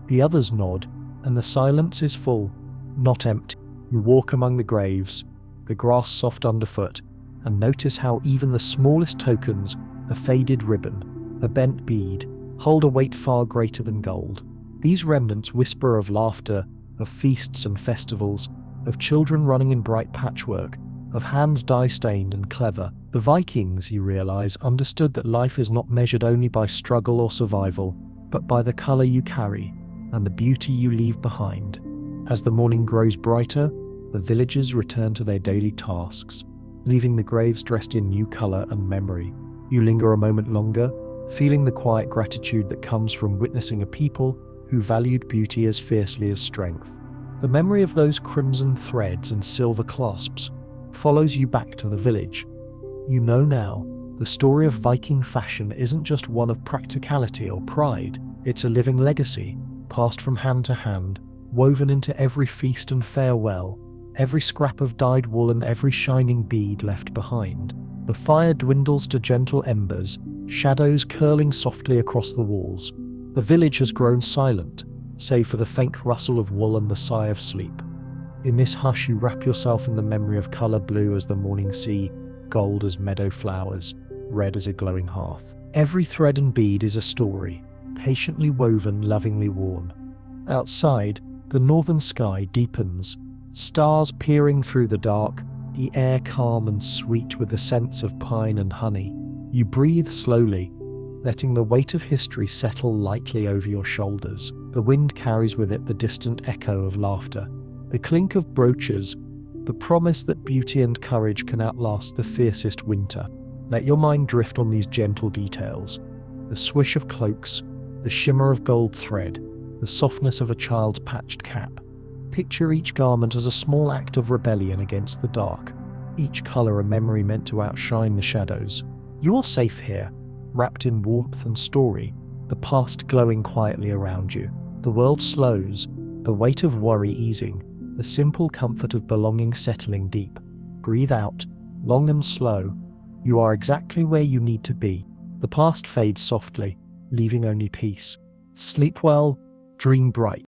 The others nod, and the silence is full, not empty. You walk among the graves, the grass soft underfoot, and notice how even the smallest tokens, a faded ribbon, a bent bead, hold a weight far greater than gold. These remnants whisper of laughter, of feasts and festivals, of children running in bright patchwork, of hands dye-stained and clever. The Vikings, you realize, understood that life is not measured only by struggle or survival, but by the color you carry and the beauty you leave behind. As the morning grows brighter, the villagers return to their daily tasks, leaving the graves dressed in new color and memory. You linger a moment longer, feeling the quiet gratitude that comes from witnessing a people who valued beauty as fiercely as strength. The memory of those crimson threads and silver clasps follows you back to the village. You know now, the story of Viking fashion isn't just one of practicality or pride, it's a living legacy, passed from hand to hand, woven into every feast and farewell, every scrap of dyed wool and every shining bead left behind. The fire dwindles to gentle embers, shadows curling softly across the walls. The village has grown silent, save for the faint rustle of wool and the sigh of sleep. In this hush you wrap yourself in the memory of colour blue as the morning sea, gold as meadow flowers, red as a glowing hearth. Every thread and bead is a story, patiently woven, lovingly worn. Outside, the northern sky deepens, stars peering through the dark, the air calm and sweet with the scents of pine and honey. You breathe slowly, letting the weight of history settle lightly over your shoulders. The wind carries with it the distant echo of laughter, the clink of brooches, the promise that beauty and courage can outlast the fiercest winter. Let your mind drift on these gentle details, the swish of cloaks, the shimmer of gold thread, the softness of a child's patched cap. Picture each garment as a small act of rebellion against the dark, each colour a memory meant to outshine the shadows. You are safe here, wrapped in warmth and story, the past glowing quietly around you. The world slows, the weight of worry easing, the simple comfort of belonging settling deep. Breathe out, long and slow. You are exactly where you need to be. The past fades softly, leaving only peace. Sleep well, dream bright.